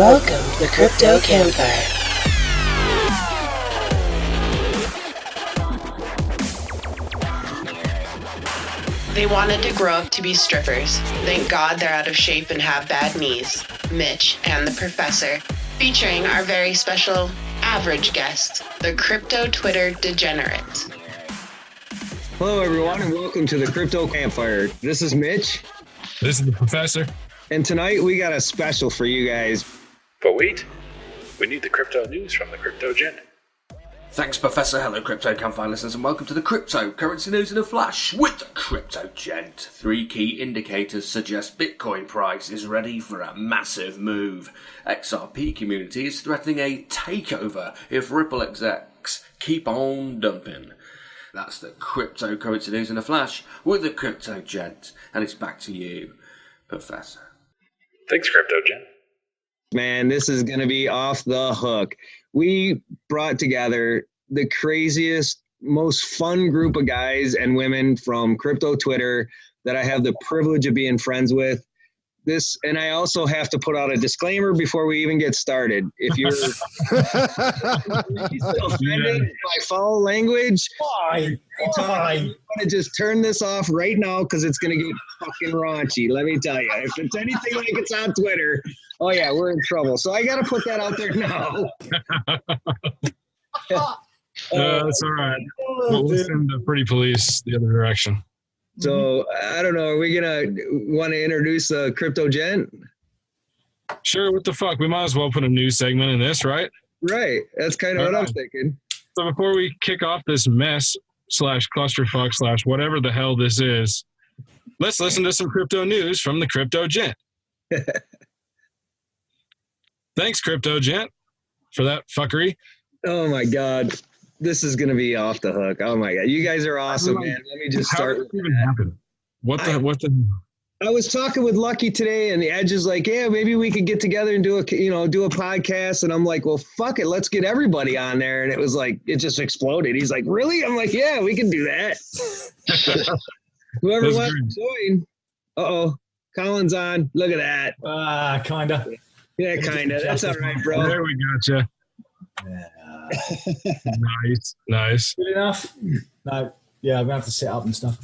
Welcome to the Crypto Campfire. They wanted to grow up to be strippers. Thank God they're out of shape and have bad knees. Mitch and the Professor, featuring our very special average guest, the Crypto Twitter Degenerate. Hello, everyone, and welcome to the Crypto Campfire. This is Mitch. This is the Professor. And tonight we got a special for you guys. But wait, we need the crypto news from the Crypto Gent. Thanks, Professor. Hello, Crypto Campfire listeners, and welcome to the cryptocurrency news in a flash with the Crypto Gent. 3 key indicators suggest Bitcoin price is ready for a massive move. XRP community is threatening a takeover if Ripple execs keep on dumping. That's the cryptocurrency news in a flash with the Crypto Gent, and it's back to you, Professor. Thanks, Crypto Gent. Man, this is going to be off the hook. We brought together the craziest, most fun group of guys and women from crypto Twitter that I have the privilege of being friends with. This, and I also have to put out a disclaimer before we even get started. If you're offended by foul language, I'm going to just turn this off right now because it's going to get fucking raunchy. Let me tell you, if it's anything like it's on Twitter, oh yeah, we're in trouble. So I got to put that out there now. That's all right. We'll send the pretty police the other direction. So I don't know. Are we gonna want to introduce the Crypto Gent? Sure. What the fuck? We might as well put a news segment in this, right? Right. That's kind of what I'm thinking. So before we kick off this mess / clusterfuck / whatever the hell this is, let's listen to some crypto news from the Crypto Gent. Thanks, Crypto Gent, for that fuckery. Oh my God. This is going to be off the hook. Oh my God. You guys are awesome, man. Let me just start. How did it even happen? What the? I was talking with Lucky today, and the Edge is like, yeah, maybe we could get together and do a podcast. And I'm like, well, fuck it. Let's get everybody on there. And it was like, it just exploded. He's like, really? I'm like, yeah, we can do that. Whoever wants to join. Uh-oh. Colin's on. Look at that. Kinda. Yeah, kinda. That's all right, bro. There we gotcha. Yeah. Nice. Good enough? No. Yeah, I'm going to have to sit up and stuff.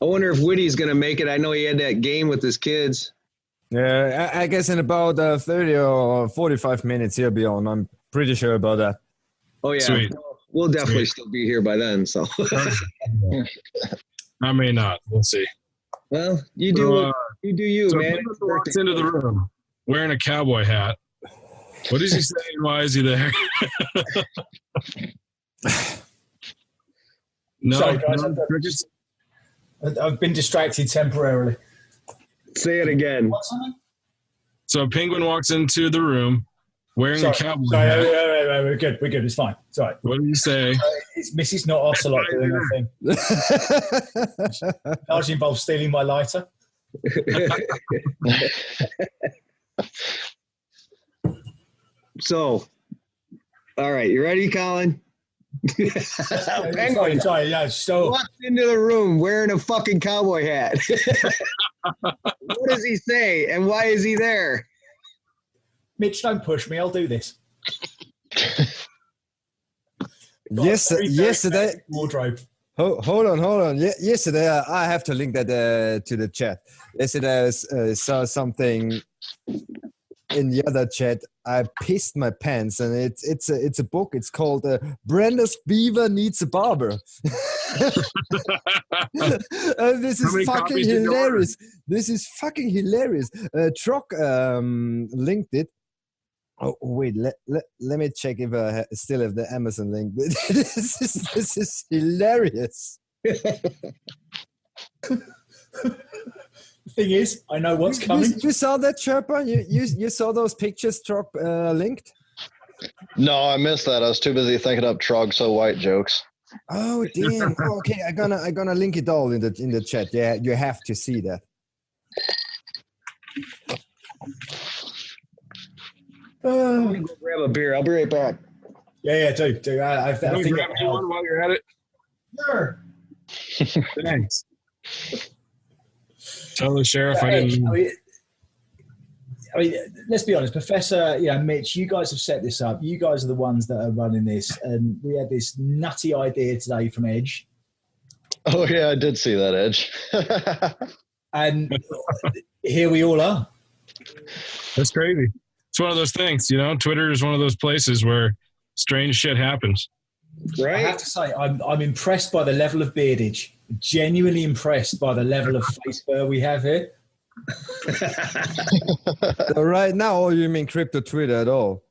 I wonder if Witty's going to make it. I know he had that game with his kids. Yeah, I guess in about 30 or 45 minutes he'll be on. I'm pretty sure about that. Oh, yeah. Sweet. We'll definitely still be here by then. So I may not. We'll see. Well, you do you, so man. He walks into the room wearing a cowboy hat. What is he saying? Why is he there? Sorry, guys, I've been distracted temporarily. Say it again. So a penguin walks into the room wearing a cowboy hat. We're good. It's fine. It's all right. What did you say? It's Mrs. Not Ocelot doing her thing. Largely involves stealing my lighter. So, all right, you ready, Colin? Penguin. Sorry, yeah. So walks into the room wearing a fucking cowboy hat. What does he say, and why is he there? Mitch, don't push me. I'll do this. Yesterday. Wardrobe. Hold on. Yesterday, I have to link that to the chat. Yesterday, I saw something in the other chat. I pissed my pants, and it's a book. It's called Brenda's Beaver Needs a Barber. And this is fucking hilarious. This is fucking hilarious. Troc linked it. Oh wait, let me check if I still have the Amazon link. This is hilarious. Thing is, I know what's coming. You saw that, Chirpa? You saw those pictures Troc linked? No, I missed that. I was too busy thinking up Trog So White jokes. Oh damn! Okay, I'm gonna link it all in the chat. Yeah, you have to see that. Let me go grab a beer. I'll be right back. Yeah, do. I think grab one while you're at it. Sure. Thanks. Tell the sheriff I didn't. I mean, let's be honest, Professor, Mitch, you guys have set this up. You guys are the ones that are running this. And we had this nutty idea today from Edge. Oh, yeah, I did see that, Edge. And here we all are. That's crazy. It's one of those things, Twitter is one of those places where strange shit happens. Right? I have to say, I'm impressed by the level of beardage. Genuinely impressed by the level of face fur we have here. So right now, or you mean crypto Twitter at all?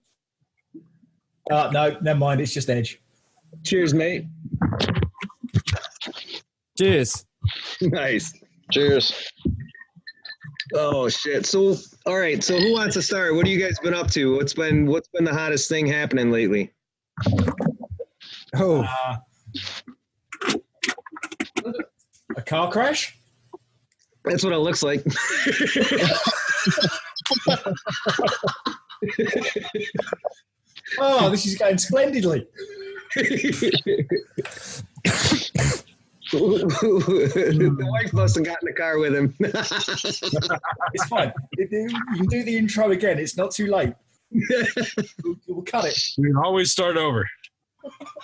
No, never mind. It's just Edge. Cheers, mate. Cheers. Nice. Cheers. Oh shit. So all right. So who wants to start? What have you guys been up to? What's been the hottest thing happening lately? Oh, A car crash? That's what it looks like. Oh, this is going splendidly. The wife must have got in the car with him. It's fine. You can do the intro again. It's not too late. We'll cut it. We can always start over.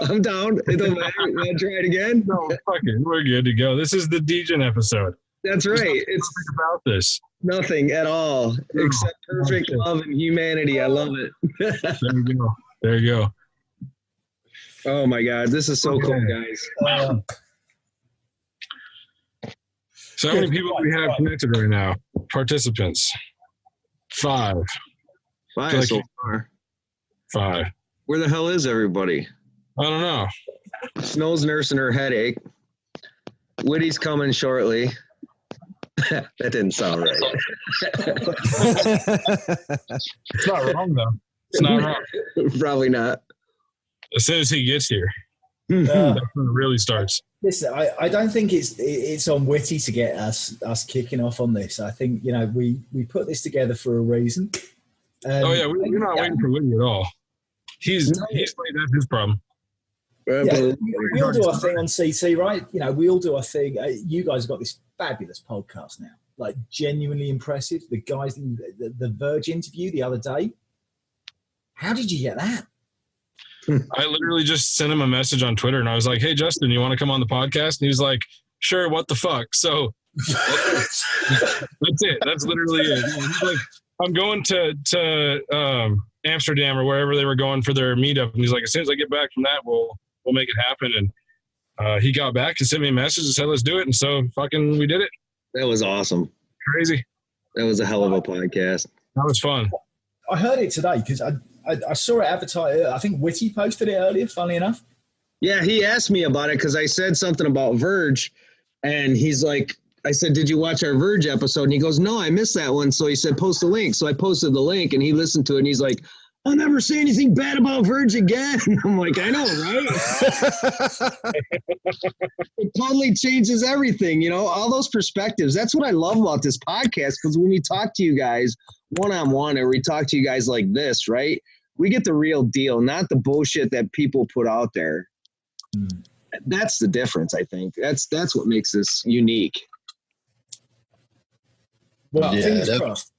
I'm down. It don't matter. You want to try it again? No, fuck it. We're good to go. This is the Degen episode. That's There's right. nothing It's about this. nothing at all except perfect love and humanity. I love it. There you go. There you go. Oh my God. This is so cool, guys. So how many people do we have connected right now? Participants. 5. Five so far. 5. Where the hell is everybody? I don't know. Snow's nursing her headache. Witty's coming shortly. That didn't sound right. It's not wrong, though. It's not wrong. Probably not. As soon as he gets here, that's when it really starts. Listen, I don't think it's on Witty to get us kicking off on this. I think we put this together for a reason. Oh yeah, we're not waiting for Witty at all. He's laid that's his problem. Yeah, we all do our thing on CT, right? We all do our thing. You guys have got this fabulous podcast now, like genuinely impressive. The guys, the Verge interview the other day. How did you get that? I literally just sent him a message on Twitter and I was like, "Hey Justin, you want to come on the podcast?" And he was like, "Sure, what the fuck?" So that's it. That's literally it. He's like, "I'm going to Amsterdam or wherever they were going for their meetup," and he's like, "As soon as I get back from that, we'll make it happen." And he got back and sent me a message and said, "Let's do it." And so fucking we did it. That was awesome. Crazy. That was a hell of a podcast. That was fun. I heard it today because I saw it advertised. I think Witty posted it earlier, funnily enough. Yeah, he asked me about it because I said something about Verge, and he's like, I said, "Did you watch our Verge episode?" And he goes, "No, I missed that one." So he said, "Post the link." So I posted the link, and he listened to it, and he's like, "I'll never say anything bad about Verge again." I'm like, I know, right? It totally changes everything, all those perspectives. That's what I love about this podcast, because when we talk to you guys one-on-one, or we talk to you guys like this, right? We get the real deal, not the bullshit that people put out there. That's the difference, I think. That's what makes this unique. Well, fingers crossed.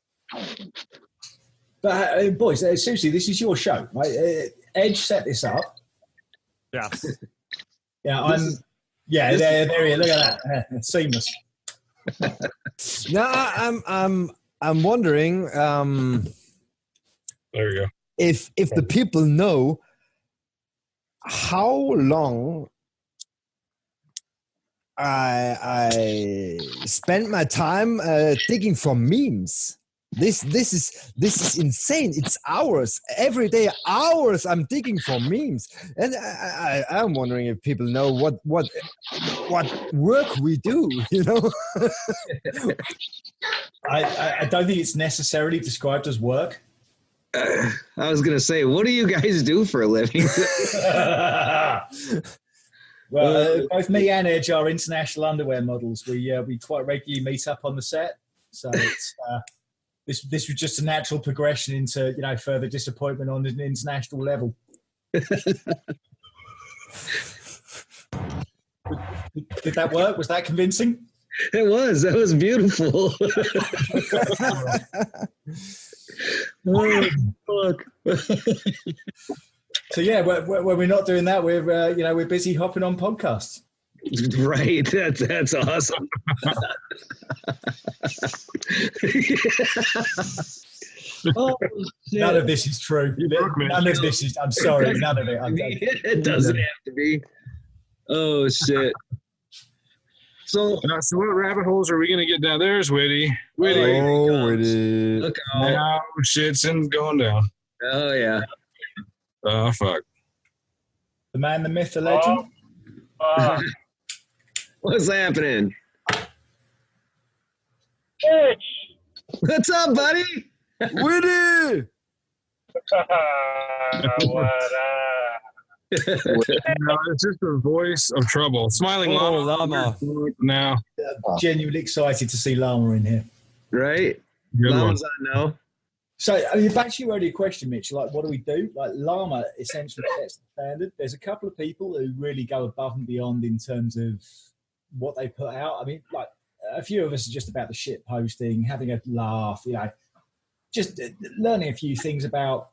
But boys, seriously, this is your show, right? Edge set this up. Yeah. Yeah, there he is. Look at that. Seamless. No, I'm wondering There you go. if the people know how long I spent my time digging for memes. This is insane. It's hours every day. Hours I'm digging for memes, and I'm wondering if people know what work we do. I don't think it's necessarily described as work. I was gonna say, what do you guys do for a living? Well, both me and Edge are international underwear models. We quite regularly meet up on the set, so it's this was just a natural progression into further disappointment on an international level. Did that work? Was that convincing? It was. That was beautiful. Oh, fuck. So yeah, when we're not doing that, we're busy hopping on podcasts. Right. That's awesome. Oh, none of this is true. None of this is. I'm sorry. None of it. It doesn't have to be. Oh shit. So what rabbit holes are we gonna get down? There's Witty. Oh, Witty. Look out. Now shit's going down. Oh yeah. Oh fuck. The man, the myth, the legend. What's happening? Church. What's up, buddy? Witty. No, it's just a voice of trouble. Smiling llama. Now. Genuinely excited to see Llama in here. Right? Good Llama's one. on now. So, I mean, back to your earlier question, Mitch, like, what do we do? Like, Llama essentially sets the standard. There's a couple of people who really go above and beyond in terms of what they put out. I mean, like, a few of us are just about the shit posting, having a laugh, you know, just learning a few things about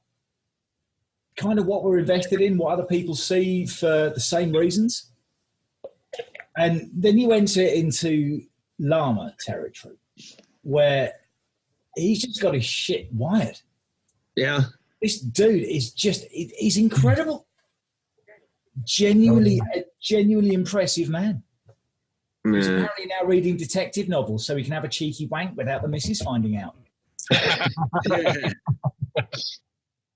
kind of what we're invested in, what other people see for the same reasons. And then you enter into Llama territory, where he's just got his shit wired. Yeah. This dude is just, he's incredible. Genuinely, a genuinely impressive man. He's apparently now reading detective novels so he can have a cheeky wank without the missus finding out.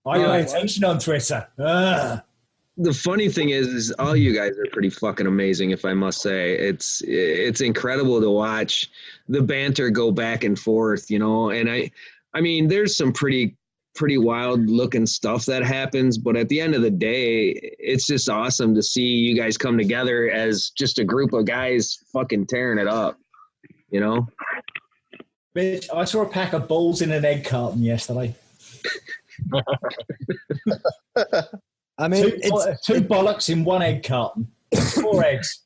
I pay attention on Twitter. The funny thing is all you guys are pretty fucking amazing, if I must say. It's incredible to watch the banter go back and forth, you know. And I mean, there's some pretty wild looking stuff that happens, but at the end of the day, it's just awesome to see you guys come together as just a group of guys fucking tearing it up, you know. Bitch, I saw a pack of balls in an egg carton yesterday. I mean, two bollocks in one egg carton, 4 eggs.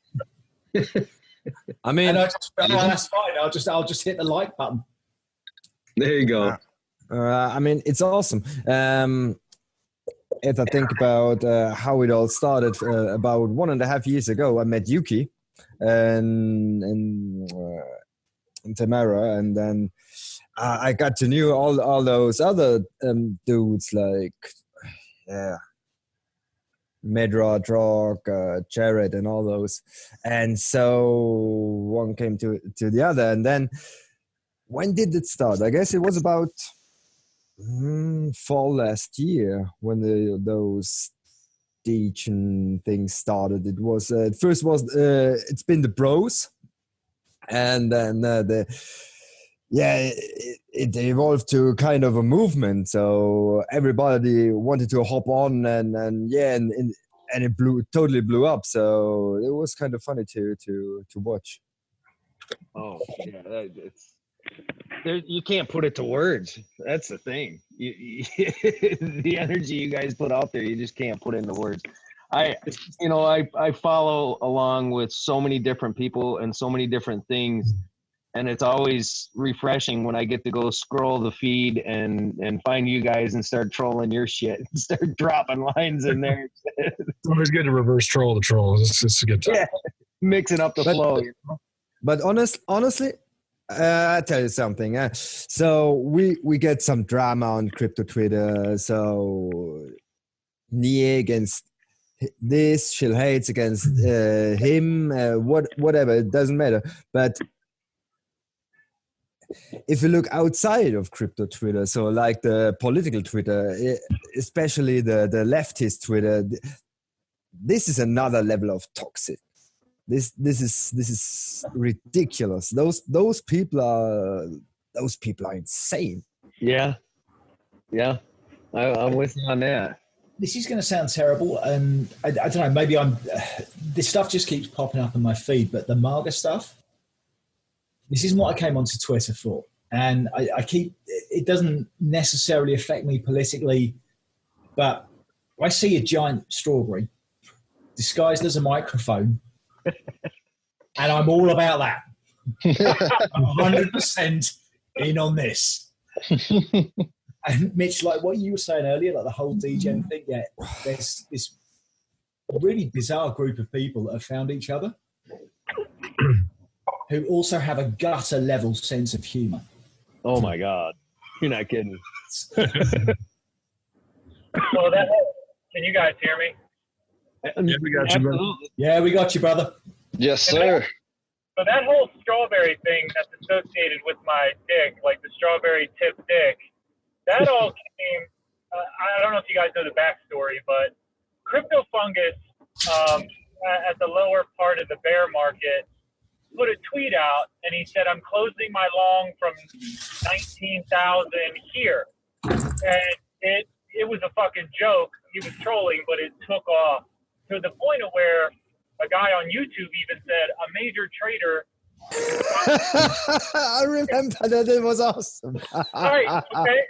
I mean, and that's fine. I'll just hit the like button. There you go. I mean, it's awesome. If I think about how it all started, about 1.5 years ago, I met Yuki in Tamara, and then I got to know all those other dudes like Medra, Drog, Jared, and all those. And so one came to the other. And then when did it start? I guess it was about fall last year when those Degen things started. It was at first was it's been the bros, and then it evolved to kind of a movement. So everybody wanted to hop on, and it totally blew up. So it was kind of funny to watch. Oh yeah, you can't put it to words. That's the thing. The energy you guys put out there, you just can't put into words. I follow along with so many different people and so many different things, and it's always refreshing when I get to go scroll the feed and find you guys and start trolling your shit and start dropping lines in there. It's always good to reverse troll the trolls. It's a good time. Yeah, mixing up the flow. You know? But honestly, I'll tell you something. So we get some drama on crypto Twitter. So Nia against this, Shill hates against him, whatever, it doesn't matter. But if you look outside of crypto Twitter, so like the political Twitter, especially the leftist Twitter, this is another level of toxic. This is ridiculous. Those people are insane. Yeah, I'm with you on that. This is going to sound terrible, and I don't know. Maybe this stuff just keeps popping up in my feed. But the MAGA stuff, this isn't what I came onto Twitter for, and it doesn't necessarily affect me politically, but I see a giant strawberry disguised as a microphone. And I'm all about that. I'm 100% in on this. And Mitch, like what you were saying earlier, like the whole Degen thing, yeah, there's this really bizarre group of people that have found each other who also have a gutter level sense of humor. Oh my God. You're not kidding. Well, can you guys hear me? Yeah, we got you, brother. Yeah, we got you, brother. Yes, sir. So that whole strawberry thing that's associated with my dick, like the strawberry tip dick, that all came, I don't know if you guys know the backstory, but Crypto Fungus at the lower part of the bear market put a tweet out, and he said, I'm closing my long from 19,000 here. And it was a fucking joke. He was trolling, but it took off to the point of where a guy on YouTube even said a major trader. I remember that. It was awesome. Right, okay.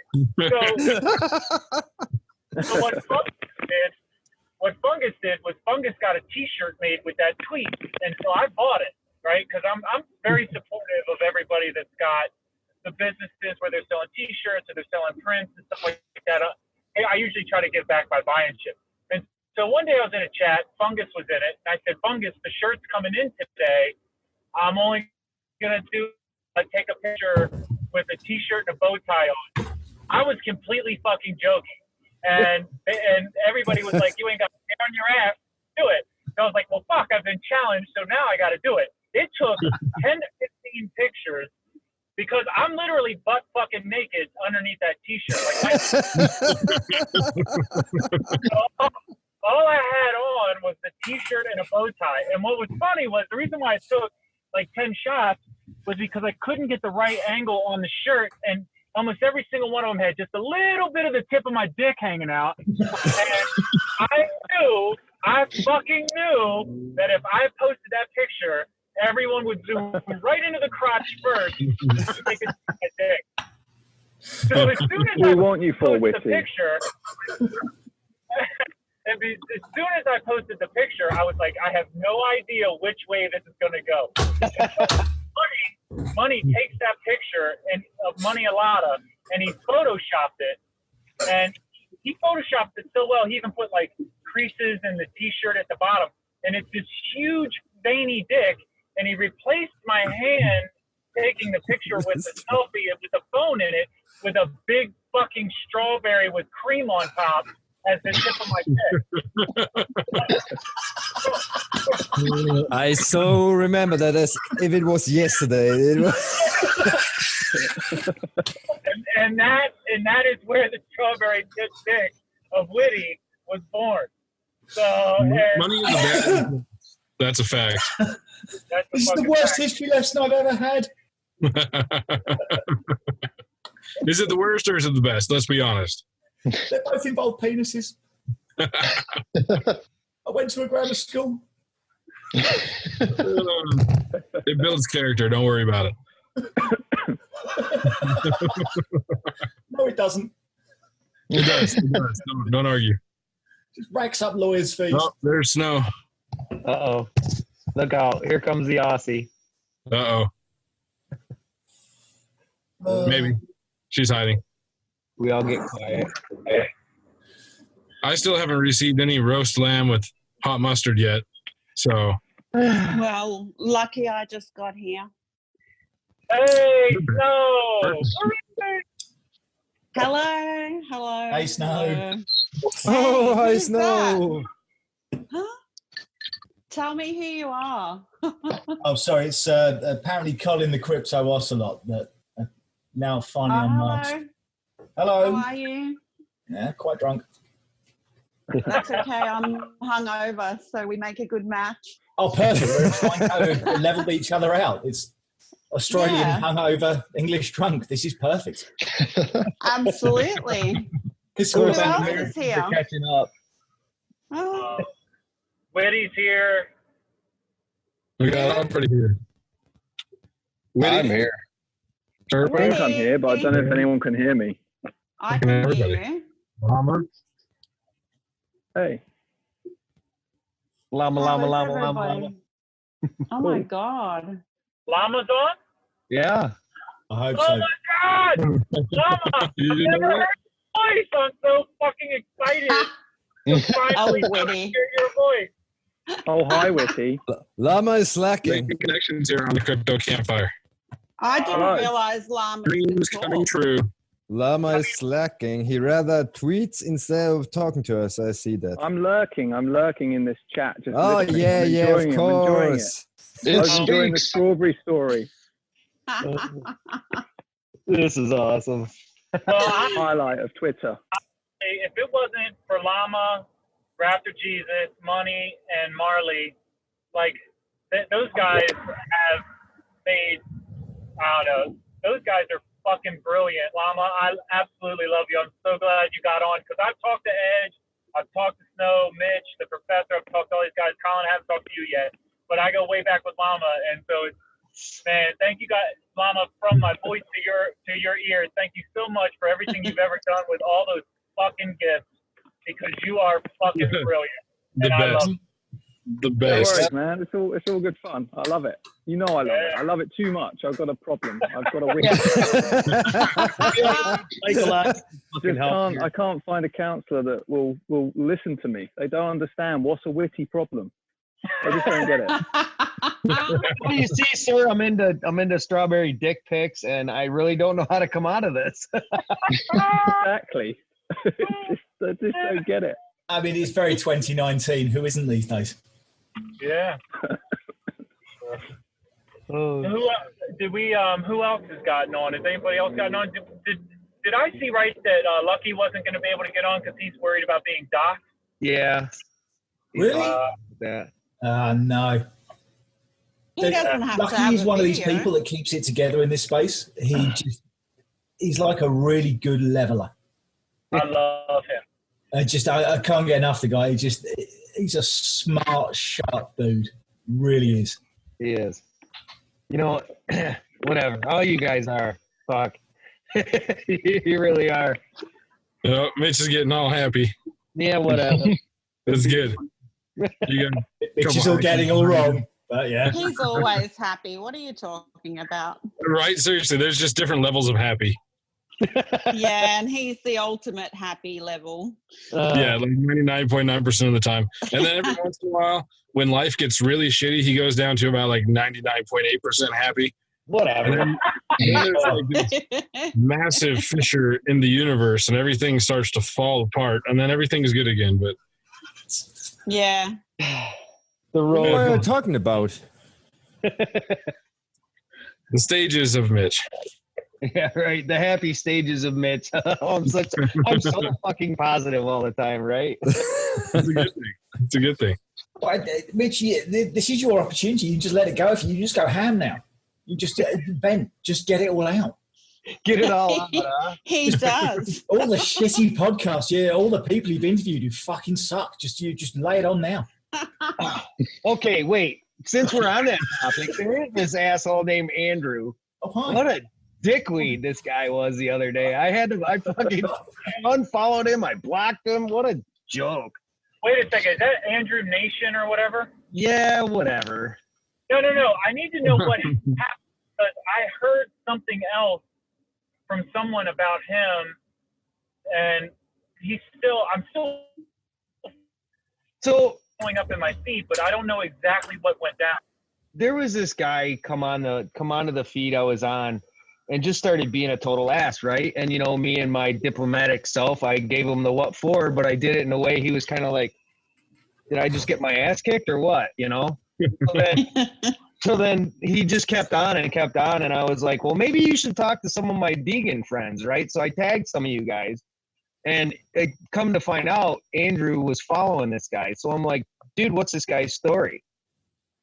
So what Fungus did was Fungus got a t-shirt made with that tweet. And so I bought it, right? Because I'm very supportive of everybody that's got the businesses where they're selling t-shirts or they're selling prints and stuff like that. I usually try to give back by buying shit. And so one day I was in a chat, Fungus was in it, and I said, Fungus, the shirt's coming in today. I'm only going to take a picture with a t-shirt and a bow tie on. I was completely fucking joking. And everybody was like, you ain't got to get on your ass, do it. So I was like, well, fuck, I've been challenged, so now I got to do it. It took 10 to 15 pictures because I'm literally butt fucking naked underneath that t-shirt. So all I had on was the t-shirt and a bow tie. And what was funny was the reason why I took like 10 shots was because I couldn't get the right angle on the shirt, and almost every single one of them had just a little bit of the tip of my dick hanging out. And I fucking knew that if I posted that picture, everyone would zoom right into the crotch first so they could see my dick. So as soon as I posted the picture, as soon as I posted the picture, I was like, I have no idea which way this is going to go. Money takes that picture of Money Alada, and he photoshopped it. And he photoshopped it so well, he even put like creases in the t-shirt at the bottom. And it's this huge veiny dick. And he replaced my hand taking the picture with the selfie with a phone in it with a big fucking strawberry with cream on top as the tip of my dick. I so remember that as if it was yesterday. It was and that is where the strawberry tip dick of Witty was born. So Money in the bag. That's a fact. This is the worst history lesson I've ever had. Is it the worst or is it the best? Let's be honest. They both involve penises. I went to a grammar school. It builds character. Don't worry about it. No, it doesn't. It does. It does. Don't argue. Just racks up lawyers' fees. Oh, there's snow. Uh-oh. Look out. Here comes the Aussie. Uh-oh. Maybe. She's hiding. We all get quiet. I still haven't received any roast lamb with hot mustard yet. So. Well, lucky I just got here. Hey, Snow! Hello. Hey, Snow. oh, hi, Snow. Huh? Tell me who you are. Oh, sorry. It's apparently Colin the Crypto Ocelot that now finally unmarked. Hello. How are you? Yeah, quite drunk. That's okay. I'm hungover, so we make a good match. Oh, perfect. We're in fine colour. We leveled each other out. It's Australian hungover, English drunk. This is perfect. Absolutely. Who else is here? Catching up. Oh. Witty's here. We got everybody here. Witty. I'm here. I think I'm here, but I don't know if anyone can hear me. I can hear you. Llama. Hey. Llama. Oh my God. Llama's on? Yeah. I hope Oh so. my God! Llama! I've never heard your voice. I'm so fucking excited to finally Witty. hear your voice. Oh, hi, Witty. Llama is slacking. Making connections here on the Crypto Campfire. I didn't Hello. realize Llama Dreams could coming talk. true. Llama is slacking. He rather tweets instead of talking to us. I see that. I'm lurking in this chat. Just Oh, listening. yeah, I'm yeah, of enjoying it. I'm enjoying it. course. I was enjoying the strawberry story. This is awesome. Highlight of Twitter. If it wasn't for Llama, Raptor Jesus, Money, and Marley, like those guys have made, I don't know, those guys are fucking brilliant. Llama, I absolutely love you. I'm so glad you got on because I've talked to Edge, I've talked to Snow, Mitch, the professor, I've talked to all these guys. Colin, I haven't talked to you yet, but I go way back with Llama, and so it's, man, thank you guys, Llama, from my voice to your ears. Thank you so much for everything you've ever done with all those fucking gifts because you are fucking brilliant. The And I love best. you. The No best. worries, man. It's all good fun. I love it. You know I love it. I love it too much. I've got a problem. I've got a witty. I can't find a counsellor that will listen to me. They don't understand what's a witty problem. I just don't get it. Well, you see, sir, I'm into strawberry dick pics, and I really don't know how to come out of this. Exactly. I just don't get it. I mean, it's very 2019. Who isn't these days? Yeah. Oh. Who else has gotten on? Has anybody else gotten on? Did I see right that Lucky wasn't going to be able to get on because he's worried about being doxxed? Yeah. Really? No. He doesn't have to Lucky have is a one of these video. people that keeps it together in this space. He's like a really good leveler. I love him. I can't get enough of the guy. He's a smart, sharp dude. Really is. He is. You know, whatever. All you guys are. Fuck. You really are. Oh, Mitch is getting all happy. Yeah, whatever. That's good. You got, Mitch is all getting all wrong. But yeah. He's always happy. What are you talking about? right? Seriously, there's just different levels of happy. Yeah, and he's the ultimate happy level. Yeah, like 99.9% of the time. And then every once in a while, when life gets really shitty, he goes down to about like 99.8% happy. Whatever. And then there's like this massive fissure in the universe, and everything starts to fall apart, and then everything is good again. But Yeah. The What are you road. talking about? the stages of Mitch. Yeah, right. The happy stages of Mitch. I'm so fucking positive all the time, right? It's a good thing. It's a good thing. But, Mitch, this is your opportunity. You just let it go. If you just go ham now, you just vent, just get it all out. Get it all out. Huh? He does. All the shitty podcasts, all the people you've interviewed who fucking suck. You just lay it on now. Okay, wait. Since we're on that topic, there is this asshole named Andrew. Oh, hi. What a dickweed this guy was the other day. I fucking unfollowed him. I blocked him. What a joke. Wait a second. Is that Andrew Nation or whatever? Yeah, whatever. No. I need to know what happened because I heard something else from someone about him, and I'm still So pulling up in my feed, but I don't know exactly what went down. there was this guy come onto the feed I was on and just started being a total ass, right? And me and my diplomatic self, I gave him the what for, but I did it in a way he was kind of like, did I just get my ass kicked or what? So then he just kept on, and I was like, well, maybe you should talk to some of my Degen friends, right? So I tagged some of you guys, and it come to find out Andrew was following this guy. So I'm like, dude, what's this guy's story?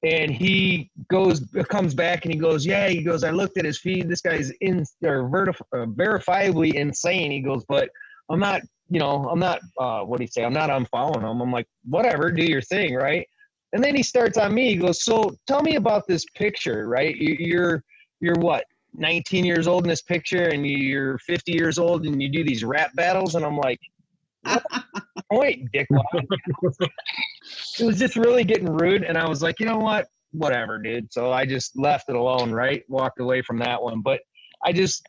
And he comes back and he goes, I looked at his feed. This guy's verifiably insane. He goes, but I'm not, what do you say? I'm not unfollowing him. I'm like, whatever, do your thing, right? And then he starts on me. He goes, so tell me about this picture, right? You're what, 19 years old in this picture, and you're 50 years old, and you do these rap battles, and I'm like, what point, dickwad? It was just really getting rude, and I was like, you know what? Whatever, dude. So I just left it alone, right? Walked away from that one. But I just,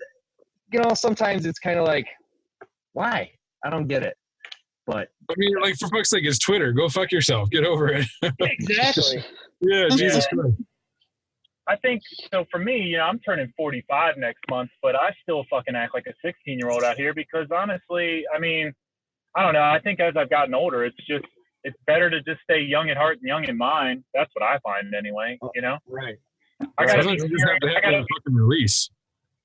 sometimes it's kind of like, why? I don't get it. But I mean, like, for fuck's sake, it's Twitter. Go fuck yourself. Get over it. Exactly. Yeah, Jesus Christ. I think, so for me, I'm turning 45 next month, but I still fucking act like a 16-year-old out here because honestly, I mean, I don't know. I think as I've gotten older, it's better to just stay young at heart and young in mind. That's what I find anyway, Right. I got to fucking release.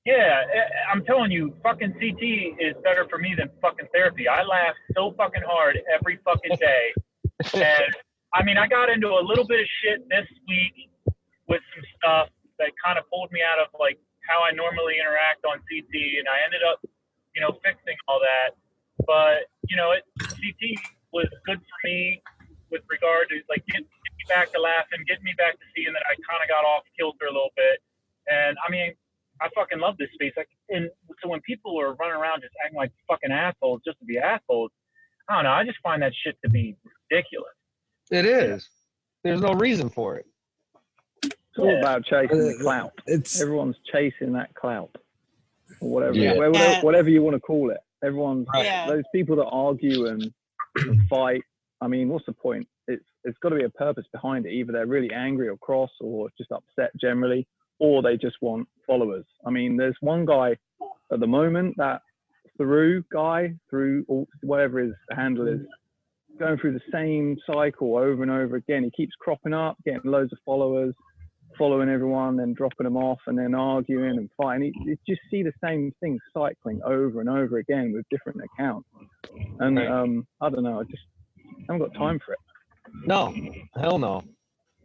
Yeah, I'm telling you, fucking CT is better for me than fucking therapy. I laugh so fucking hard every fucking day. And I mean, I got into a little bit of shit this week with some stuff that kind of pulled me out of like how I normally interact on CT, and I ended up, fixing all that. But, CT was good for me with regard to like getting me back to laughing, getting me back to seeing that I kind of got off kilter a little bit. And I mean, I fucking love this space. And so when people are running around just acting like fucking assholes just to be assholes, I don't know. I just find that shit to be ridiculous. It is. There's no reason for it. It's all about chasing the clout. Everyone's chasing that clout, or whatever, whatever you want to call it. Everyone's those people that argue and fight. I mean, what's the point? It's got to be a purpose behind it. Either they're really angry or cross, or just upset generally, or they just want followers. I mean, there's one guy at the moment, that through whatever his handle is, going through the same cycle over and over again. He keeps cropping up, getting loads of followers, following everyone, then dropping them off, and then arguing and fighting. You just see the same thing cycling over and over again with different accounts. And I don't know, I just haven't got time for it. No, hell no.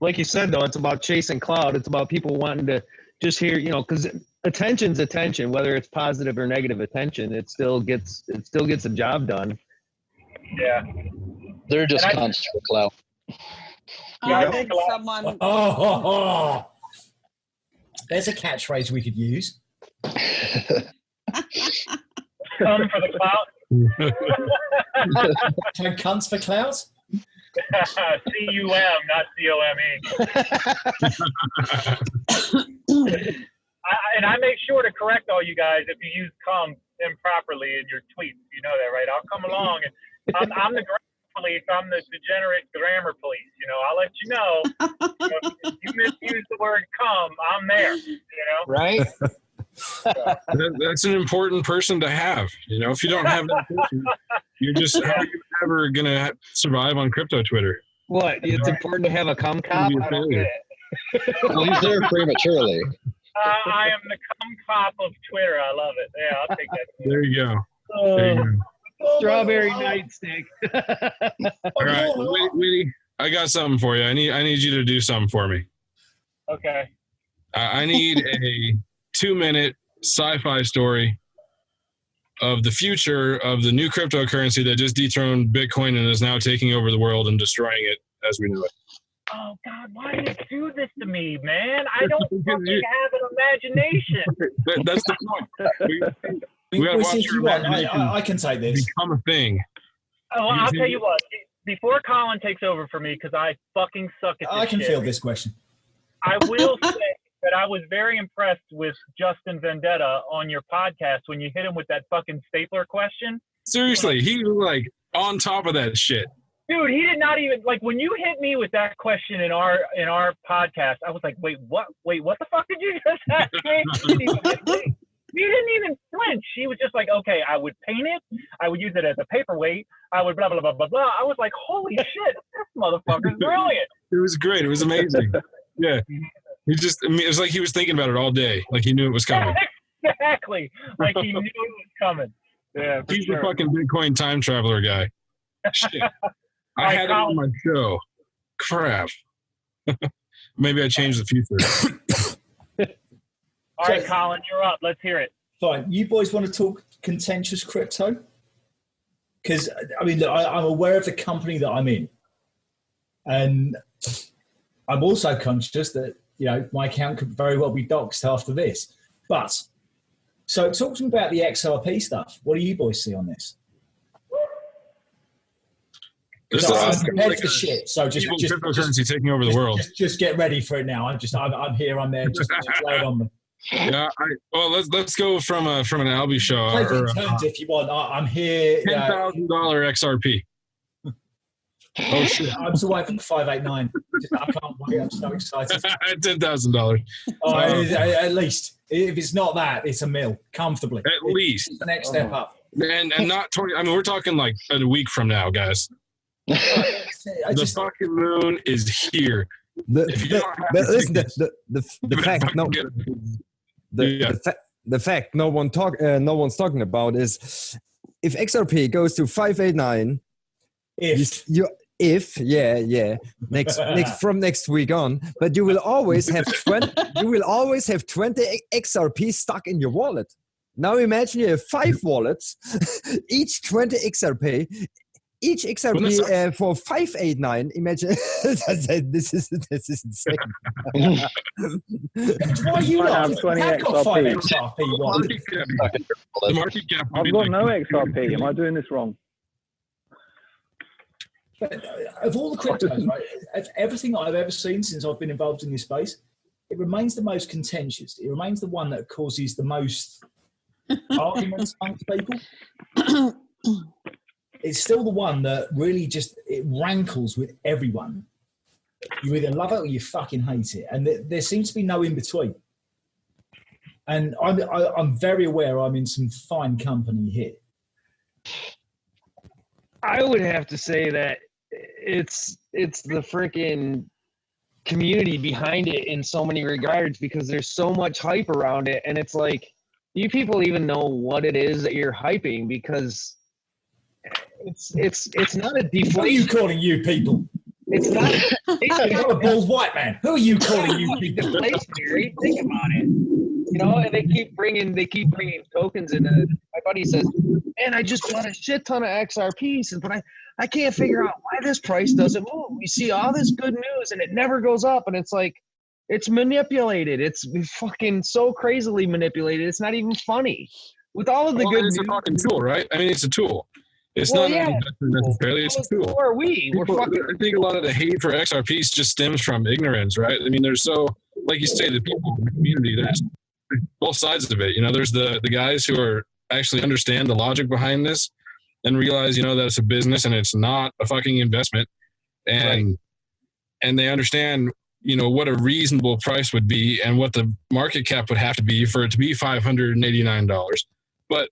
Like you said, though, it's about chasing clout. It's about people wanting to just hear, because attention's attention, whether it's positive or negative attention. It still gets the job done. Yeah. They're just cunts for clout. I think someone. There's a catchphrase we could use. Come for the clout. So cunts for clout? C-U-M, not C-O-M-E. And I make sure to correct all you guys if you use cum improperly in your tweets. You know that, right? I'll come along and I'm the grammar police. I'm the degenerate grammar police. I'll let you know. If you misuse the word cum, I'm there. Right? That's an important person to have. If you don't have that person, you're just how are you ever gonna survive on crypto Twitter? What? It's important to have a cum cop? I don't get it. Well, he's there prematurely. I am the cum cop of Twitter. I love it. Yeah, I'll take that. There you go. Strawberry nightstick. All right, Witty, I got something for you. I need you to do something for me. Okay. I need a 2-minute sci-fi story of the future of the new cryptocurrency that just dethroned Bitcoin and is now taking over the world and destroying it as we know it. Oh, God, why do you do this to me, man? I don't fucking have an imagination. That's the point. We gotta watch your imagination. I can take this. Become a thing. Oh, well, I'll tell you what. Before Colin takes over for me, because I fucking suck at this I can shit, field this question. I will say that I was very impressed with Justin Vendetta on your podcast when you hit him with that fucking stapler question. Seriously, he was like on top of that shit. Dude, he did not even like when you hit me with that question in our podcast. I was like, wait, what the fuck did you just ask me? He didn't even flinch. He was just like, okay, I would paint it. I would use it as a paperweight. I would blah, blah, blah, blah, blah. I was like, holy shit, this motherfucker's brilliant. It was great. It was amazing. Yeah. It was like he was thinking about it all day. Like he knew it was coming. Exactly. Like he knew it was coming. Yeah. He's the fucking Bitcoin time traveler guy. Shit. I had him on my show. Crap. Maybe I changed the future. All right, Colin, you're up. Let's hear it. Fine. You boys want to talk contentious crypto? Because, I mean, look, I'm aware of the company that I'm in. And I'm also conscious that, my account could very well be doxed after this. But, so talk to me about the XRP stuff. What do you boys see on this? I'm prepared for shit. So just cryptocurrency taking over the world. Just get ready for it now. I'm here. I'm there. Just lay it on me. Yeah. Let's go from an Albie show. Take it in turns if you want. I'm here. $10,000 XRP. Oh shit! I'm still waiting for 589. I can't wait. I'm so excited. $10,000. Oh, at least if it's not that, it's a mil comfortably. At least it's the next step up. And not 20. I mean, we're talking like a week from now, guys. The fucking moon is here. The fact no one's talking about is if XRP goes to 589. Next week on, but you will always have 20 XRP stuck in your wallet. Now imagine you have 5 wallets, each 20 XRP, each XRP for 589. Imagine this is insane. Why you have 20 XRP? The market cap. I've got no XRP. Am I doing this wrong? But of all the cryptos, right, of everything I've ever seen since I've been involved in this space, it remains the most contentious. It remains the one that causes the most arguments amongst people. It's still the one that really it rankles with everyone. You either love it or you fucking hate it, and there seems to be no in between. And I'm very aware I'm in some fine company here. I would have to say that it's the freaking community behind it in so many regards, because there's so much hype around it, and it's like, you people even know what it is that you're hyping, because it's not a deflation. What are you calling you people? It's not. You're a bald white man. Who are you calling you people? Deflationary. Think about it. You know, and they keep bringing tokens in. My buddy says, "Man, I just bought a shit ton of XRPs, but I can't figure out why this price doesn't move. We see all this good news, and it never goes up. And it's like, it's manipulated. It's fucking so crazily manipulated. It's not even funny. With all of the good news, it's a fucking tool, right? I mean, it's a tool. It's not necessarily. It's a tool. Who are we? We're fucking. I think a lot of the hate for XRPs just stems from ignorance, right? I mean, there's so, like you say, the people in the community. There's both sides of it. You know, there's the guys who are actually understand the logic behind this and realize, you know, that it's a business and it's not a fucking investment, and they understand, you know, what a reasonable price would be and what the market cap would have to be for it to be $589. But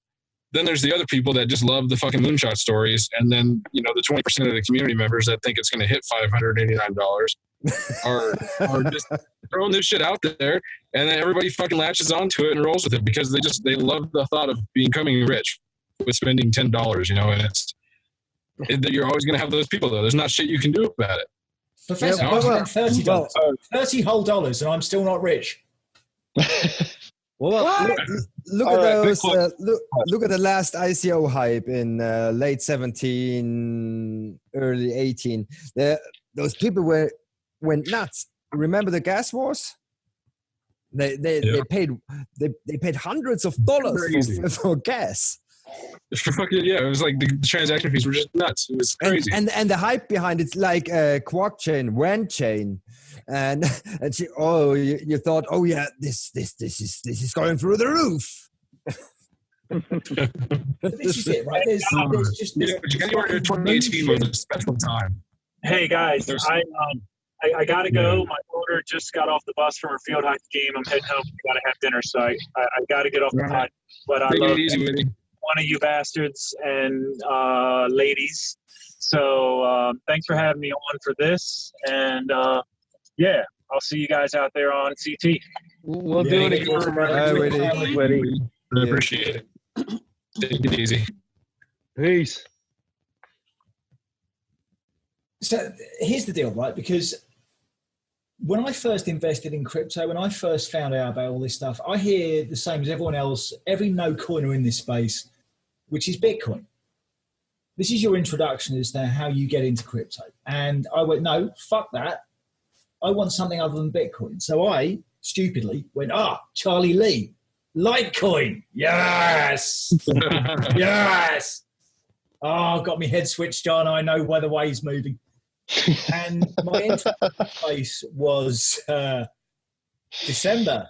then there's the other people that just love the fucking moonshot stories, and then, you know, the 20% of the community members that think it's going to hit $589 are just throwing this shit out there, and then everybody fucking latches onto it and rolls with it because they love the thought of becoming rich with spending $10, you know, and you're always going to have those people though. There's not shit you can do about it. Professor, I spent $30, $30 whole dollars, and I'm still not rich. Well, look at those. Look at the last ICO hype in late 17, early 18. Those people went nuts. Remember the gas wars? They paid hundreds of dollars for gas. Yeah, it was like the transaction fees were just nuts. It was crazy. And the hype behind it's like Quark chain, WAN chain, and you thought, oh yeah, this is going through the roof. This is it, right? There's just January 2018 was a special time. Hey guys, I gotta go. My daughter just got off the bus from her field hockey game. I'm heading home. We gotta have dinner, so I gotta get off the pod. But I love one of you bastards and ladies. So thanks for having me on for this. And yeah, I'll see you guys out there on CT. We'll do it again. I appreciate it. Take it easy. Peace. So here's the deal, right? Because when I first invested in crypto, when I first found out about all this stuff, I hear the same as everyone else, every no-coiner in this space, which is Bitcoin. This is your introduction as to how you get into crypto. And I went, no, fuck that. I want something other than Bitcoin. So I stupidly went, Charlie Lee, Litecoin. Yes. Yes. Oh, got me head switched on. I know where the way's moving. And my interface was December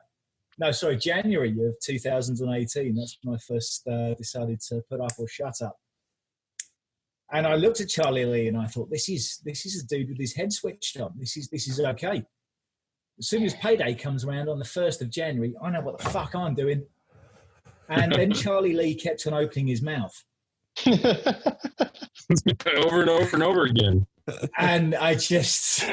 No, sorry, January of 2018. That's when I first decided to put up or shut up. And I looked at Charlie Lee and I thought, this is a dude with his head switched on. This is okay. As soon as payday comes around on the 1st of January, I know what the fuck I'm doing. And then Charlie Lee kept on opening his mouth. Over and over and over again. And I just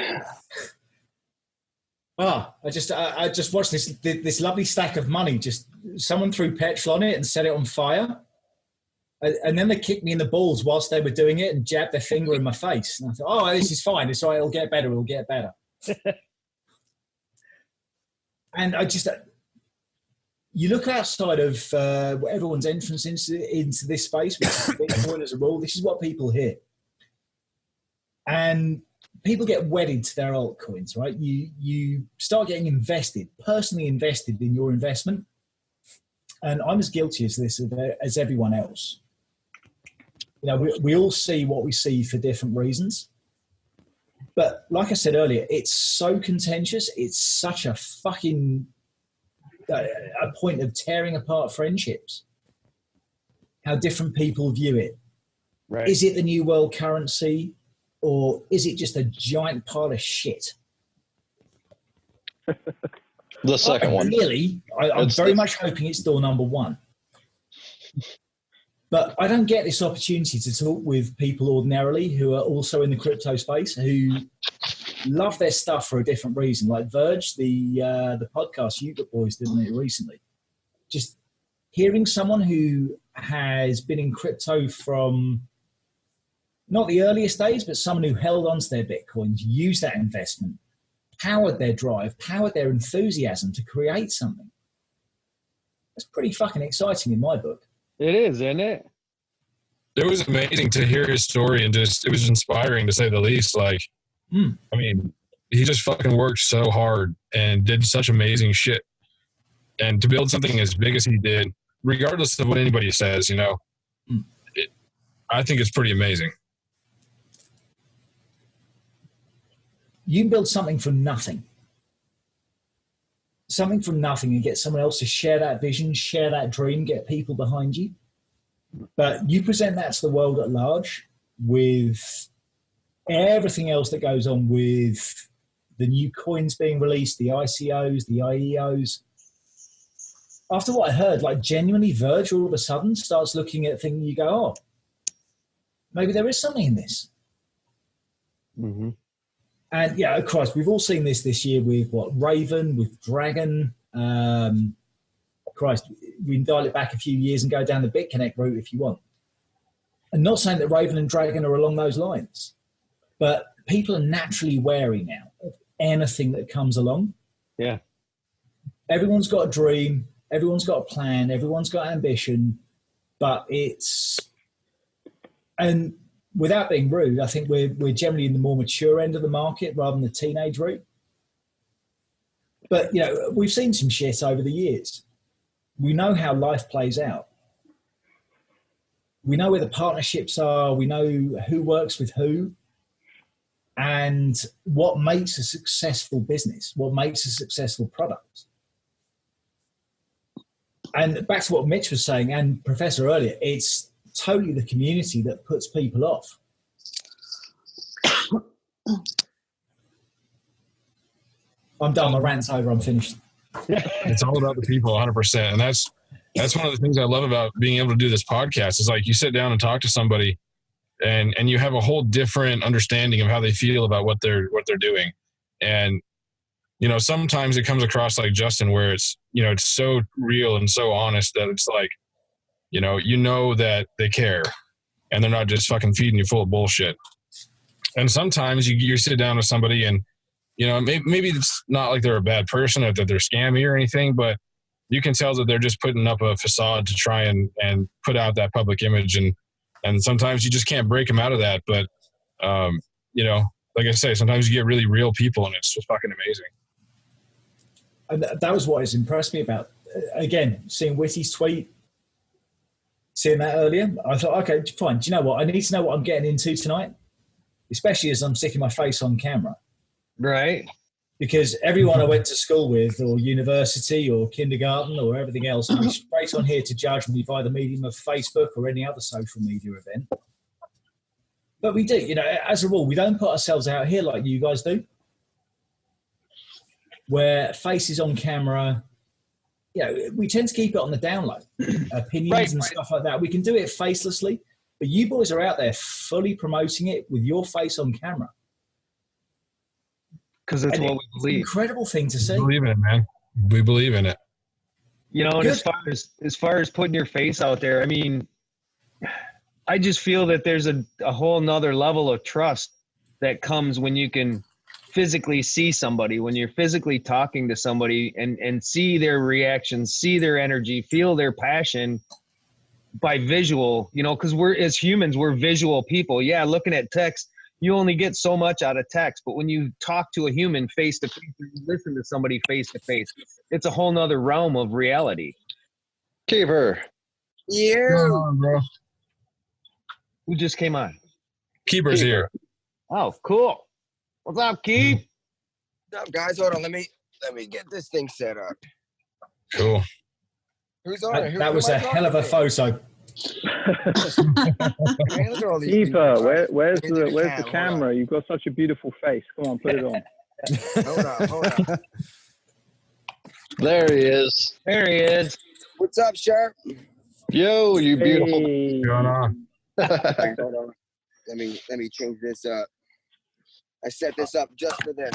watched this lovely stack of money. Just someone threw petrol on it and set it on fire. And then they kicked me in the balls whilst they were doing it and jabbed their finger in my face. And I thought, oh, this is fine. It's all right. It'll get better. It'll get better. And I just, you look outside of everyone's entrance into this space, which is Bitcoin as a rule. This is what people hear. And people get wedded to their altcoins, right? You start getting personally invested in your investment. And I'm as guilty as this as everyone else. You know, we all see what we see for different reasons. But like I said earlier, it's so contentious. It's such a fucking a point of tearing apart friendships. How different people view it. Right. Is it the new world currency, or is it just a giant pile of shit? The second one. Really, I'm very much hoping it's door number one. But I don't get this opportunity to talk with people ordinarily who are also in the crypto space, who love their stuff for a different reason. Like Verge, the podcast you boys did on it recently. Just hearing someone who has been in crypto from not the earliest days, but someone who held on to their Bitcoins, used that investment, powered their drive, powered their enthusiasm to create something. That's pretty fucking exciting in my book. It is, isn't it? It was amazing to hear his story, and just it was inspiring to say the least. Like, I mean, he just fucking worked so hard and did such amazing shit. And to build something as big as he did, regardless of what anybody says, you know, I think it's pretty amazing. You can build something from nothing. Something from nothing, and get someone else to share that vision, share that dream, get people behind you. But you present that to the world at large with everything else that goes on with the new coins being released, the ICOs, the IEOs. After what I heard, like genuinely Verge all of a sudden starts looking at things and you go, oh, maybe there is something in this. Mm-hmm. And yeah, of course, we've all seen this year with Raven, with Dragon. Christ, we can dial it back a few years and go down the BitConnect route if you want. And not saying that Raven and Dragon are along those lines, but people are naturally wary now of anything that comes along. Yeah. Everyone's got a dream. Everyone's got a plan. Everyone's got ambition. But and without being rude, I think we're generally in the more mature end of the market rather than the teenage route. But, you know, we've seen some shit over the years. We know how life plays out. We know where the partnerships are. We know who works with who and what makes a successful business, what makes a successful product. And back to what Mitch was saying and Professor earlier, it's totally the community that puts people off. I'm done. My rant's over. I'm finished. It's all about the people 100%. And that's one of the things I love about being able to do this podcast is like you sit down and talk to somebody and you have a whole different understanding of how they feel about what they're doing. And, you know, sometimes it comes across like Justin where it's, you know, it's so real and so honest that it's like, you know that they care and they're not just fucking feeding you full of bullshit. And sometimes you sit down with somebody and, you know, maybe it's not like they're a bad person or that they're scammy or anything, but you can tell that they're just putting up a facade to try and put out that public image. And sometimes you just can't break them out of that. But, you know, like I say, sometimes you get really real people and it's just fucking amazing. And that was what has impressed me about, again, seeing Witty's tweet, seeing that earlier. I thought, okay, fine. Do you know what? I need to know what I'm getting into tonight, especially as I'm sticking my face on camera. Right. Because everyone I went to school with, or university, or kindergarten, or everything else, would be straight on here to judge me by the medium of Facebook or any other social media event. But we do, as a rule, we don't put ourselves out here like you guys do, where faces on camera, we tend to keep it on the down low, opinions and stuff like that. We can do it facelessly, but you boys are out there fully promoting it with your face on camera. Because it's what we believe. Incredible thing to see. We believe in it, man. We believe in it. And as far as putting your face out there, I mean, I just feel that there's a whole nother level of trust that comes when you can physically see somebody, when you're physically talking to somebody and see their reactions, see their energy, feel their passion by visual, because as humans, we're visual people. Yeah, looking at text, you only get so much out of text, but when you talk to a human face to face, or you listen to somebody face to face, it's a whole nother realm of reality. Keeper. Yeah. Bro. Who just came on? Keeper's here. Oh, cool. What's up, Keep? What's up, guys? Hold on. Let me get this thing set up. Cool. Who's on it? That was a hell of a photo. Keeper, where's the camera? You've got such a beautiful face. Come on, put it on. Hold on. There he is. There he is. What's up, Sharp? Yo, you beautiful. Hey. What's going on? Hold on. Let me change this up. I set this up just for this.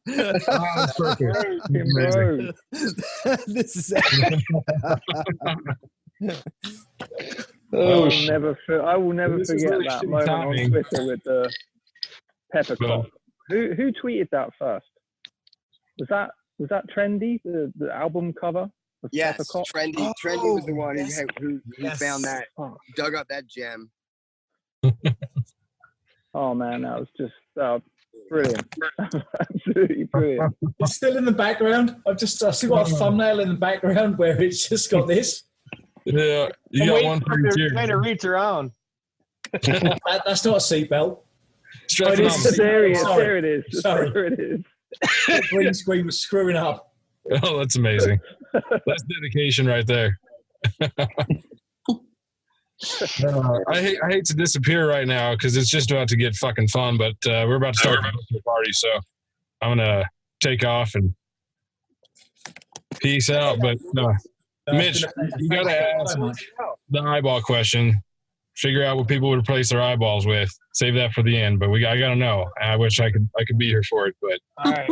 That's perfect. Amazing. This is. I will never This is forget really that shitty moment timing. on Twitter with the peppercorn. Who tweeted that first? Was that trendy? The album cover? Yes, Peppercorn? Trendy. Trendy was the one who found that, dug up that gem. Oh man, that was just brilliant. Absolutely brilliant. It's still in the background. I've still got a thumbnail in the background where it's just got this. Yeah, you got one for each ear. Trying to reach around. That's not a seatbelt. Strap it on. There it is. Sorry. There it is. Sorry. There it is. The green screen was screwing up. Oh, that's amazing. That's dedication right there. I hate to disappear right now because it's just about to get fucking fun, but we're about to start the party, so I'm gonna take off and peace out. But Mitch, you gotta ask the eyeball question. Figure out what people would replace their eyeballs with. Save that for the end, but I gotta know. I wish I could be here for it, but all right.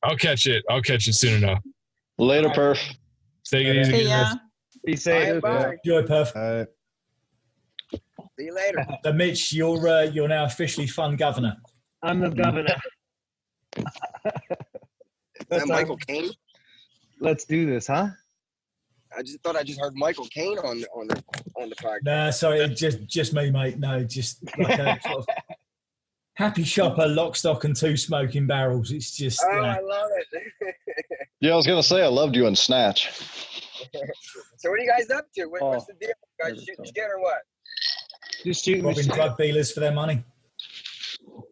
I'll catch it. I'll catch it soon enough. Later, Perf. Take it easy. See ya. guys. Be safe. Bye. Enjoy, Perf. See you later. Mitch, you're now officially fun governor. I'm the governor. Is that Michael Caine? Let's do this, huh? I just heard Michael Caine on the podcast. Nah, sorry, just me, mate. No, just like a sort of happy shopper, lock, stock, and two smoking barrels. It's just. Oh, I love it. Yeah, I was gonna say I loved you in Snatch. So what are you guys up to? What's the deal? You guys shooting shit or what? Just shooting robbing drug dealers for their money.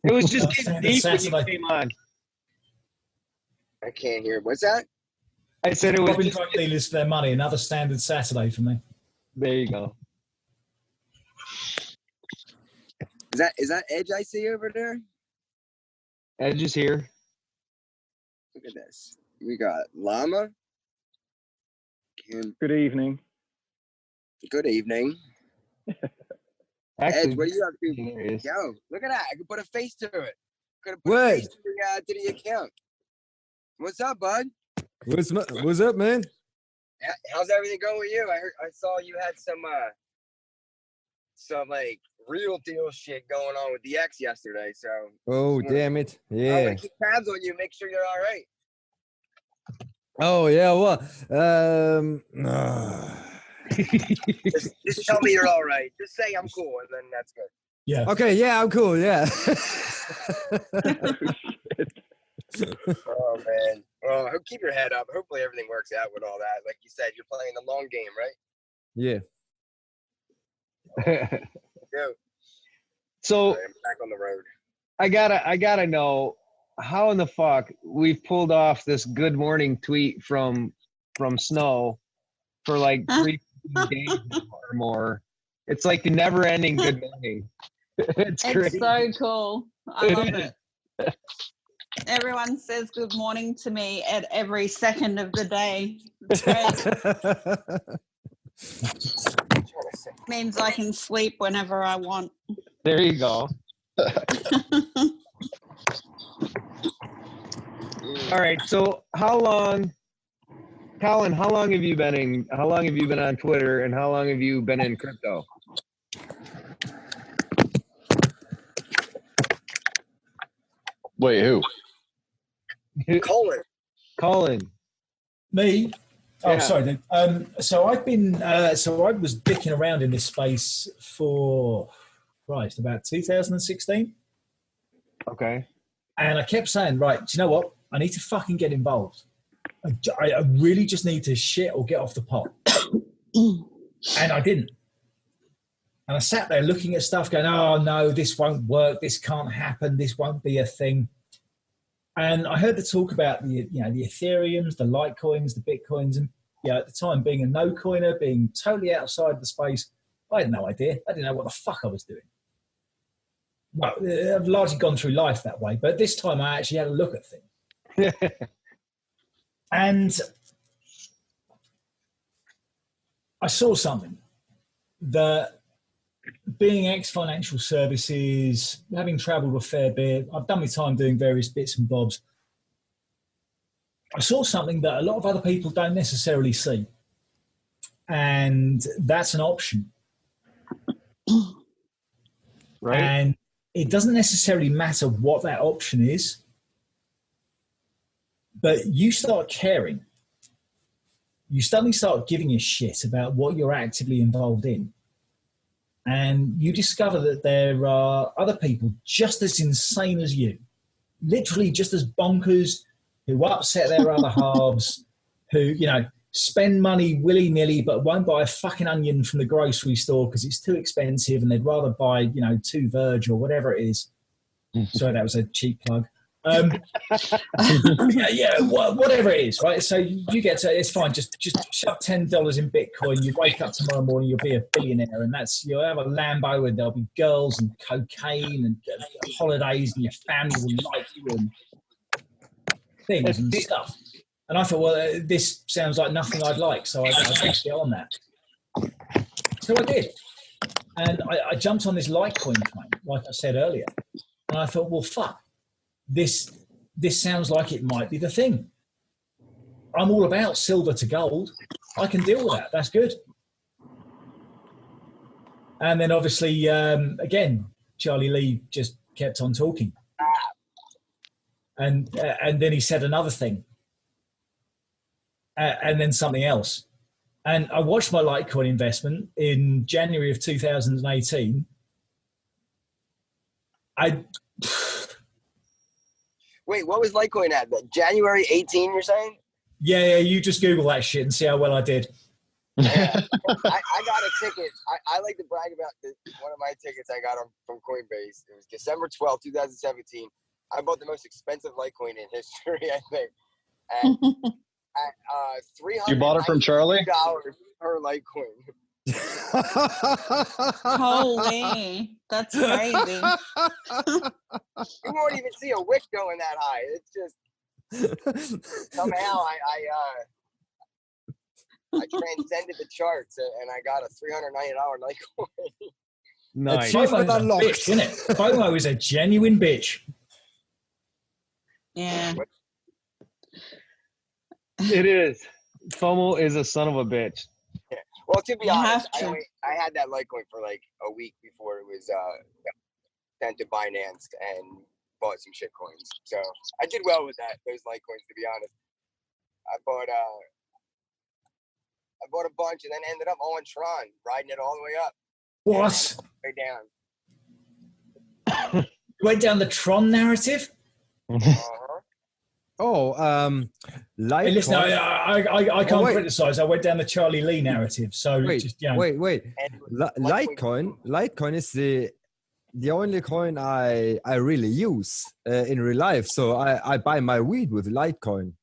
It was just getting deep when you Saturday. came on. I can't hear. What's that? I said it was robbing just, drug dealers for their money. Another standard Saturday for me. there you go. Is that Edge I see over there? Edge is here. Look at this. We got Llama. Good evening. Good evening. Actually, Edge, what are you up to? there he is. Yo, look at that. I could put a face to it. Could have put What? a face to the account. What's up, bud? What's up, man? How's everything going with you? I saw you had some like real deal shit going on with the X yesterday. So Oh, damn it. I'm Yeah. gonna keep tabs on you. Make sure you're all right. Oh, yeah. Well, Just tell me you're all right. Just say I'm cool, and then that's good. Yeah. okay. Yeah, I'm cool. Yeah. Oh man. Well, keep your head up. Hopefully everything works out with all that. Like you said, you're playing the long game, right? yeah. Dude. So I'm back on the road. I gotta know how in the fuck we've pulled off this good morning tweet from Snow for like 3 days or more. It's like the never ending good morning. It's crazy. so cool. I love it. Everyone says good morning to me at every second of the day. It's great. Means I can sleep whenever I want. There you go. All right. So how long, Colin? How long have you been on Twitter, and how long have you been in crypto? Wait, who? Colin. Me? Oh, Yeah. sorry. So I've been. So I was dicking around in this space for, Christ, about 2016. Okay. And I kept saying, right, do you know what? I need to fucking get involved. I really just need to shit or get off the pot. And I didn't. And I sat there looking at stuff going, oh, no, this won't work. This can't happen. This won't be a thing. And I heard the talk about the Ethereums, the Litecoins, the Bitcoins. And at the time, being a no-coiner, being totally outside the space, I had no idea. I didn't know what the fuck I was doing. Well, I've largely gone through life that way. But this time, I actually had a look at things. And I saw something that, being ex-financial services, having traveled a fair bit, I've done my time doing various bits and bobs. I saw something that a lot of other people don't necessarily see. And that's an option. Right. And it doesn't necessarily matter what that option is, but you start caring. You suddenly start giving a shit about what you're actively involved in. And you discover that there are other people just as insane as you, literally just as bonkers, who upset their other halves, who, spend money willy-nilly but won't buy a fucking onion from the grocery store because it's too expensive, and they'd rather buy, 2 Verge or whatever it is. Sorry, that was a cheap plug. Whatever it is, right? So you get to, it's fine. Just shove $10 in Bitcoin. You wake up tomorrow morning, you'll be a billionaire, and you'll have a Lambo, and there'll be girls and cocaine and holidays, and your family will like you and things and stuff. And I thought, well, this sounds like nothing I'd like, so I just get on that. So I did, and I jumped on this Litecoin train, like I said earlier, and I thought, well, fuck. This sounds like it might be the thing. I'm all about silver to gold. I can deal with that. That's good. And then obviously, again, Charlie Lee just kept on talking. And then he said another thing. And then something else. And I watched my Litecoin investment in January of 2018. Wait, what was Litecoin at? January 18, you're saying? Yeah, you just Google that shit and see how well I did. Yeah. I got a ticket. I like to brag about one of my tickets I got from Coinbase. It was December 12th, 2017. I bought the most expensive Litecoin in history, I think. And at $300. You bought it from Charlie? Per Litecoin. Holy, that's crazy. You won't even see a wick going that high. It's just somehow I transcended the charts and I got a $390 Litecoin. Nice. FOMO's a bitch, isn't it? FOMO is a genuine bitch. Yeah. It is. FOMO is a son of a bitch. Yeah. Well, to be honest, I had that Litecoin for like a week before it was sent to Binance and bought some shit coins. So I did well with those Litecoins, to be honest. I bought a bunch and then ended up on Tron, riding it all the way up. What? Way down. You went down the Tron narrative? Litecoin. Hey, listen, I can't criticize. I went down the Charlie Lee narrative. So wait. Litecoin is the the only coin I really use in real life. So I buy my weed with Litecoin.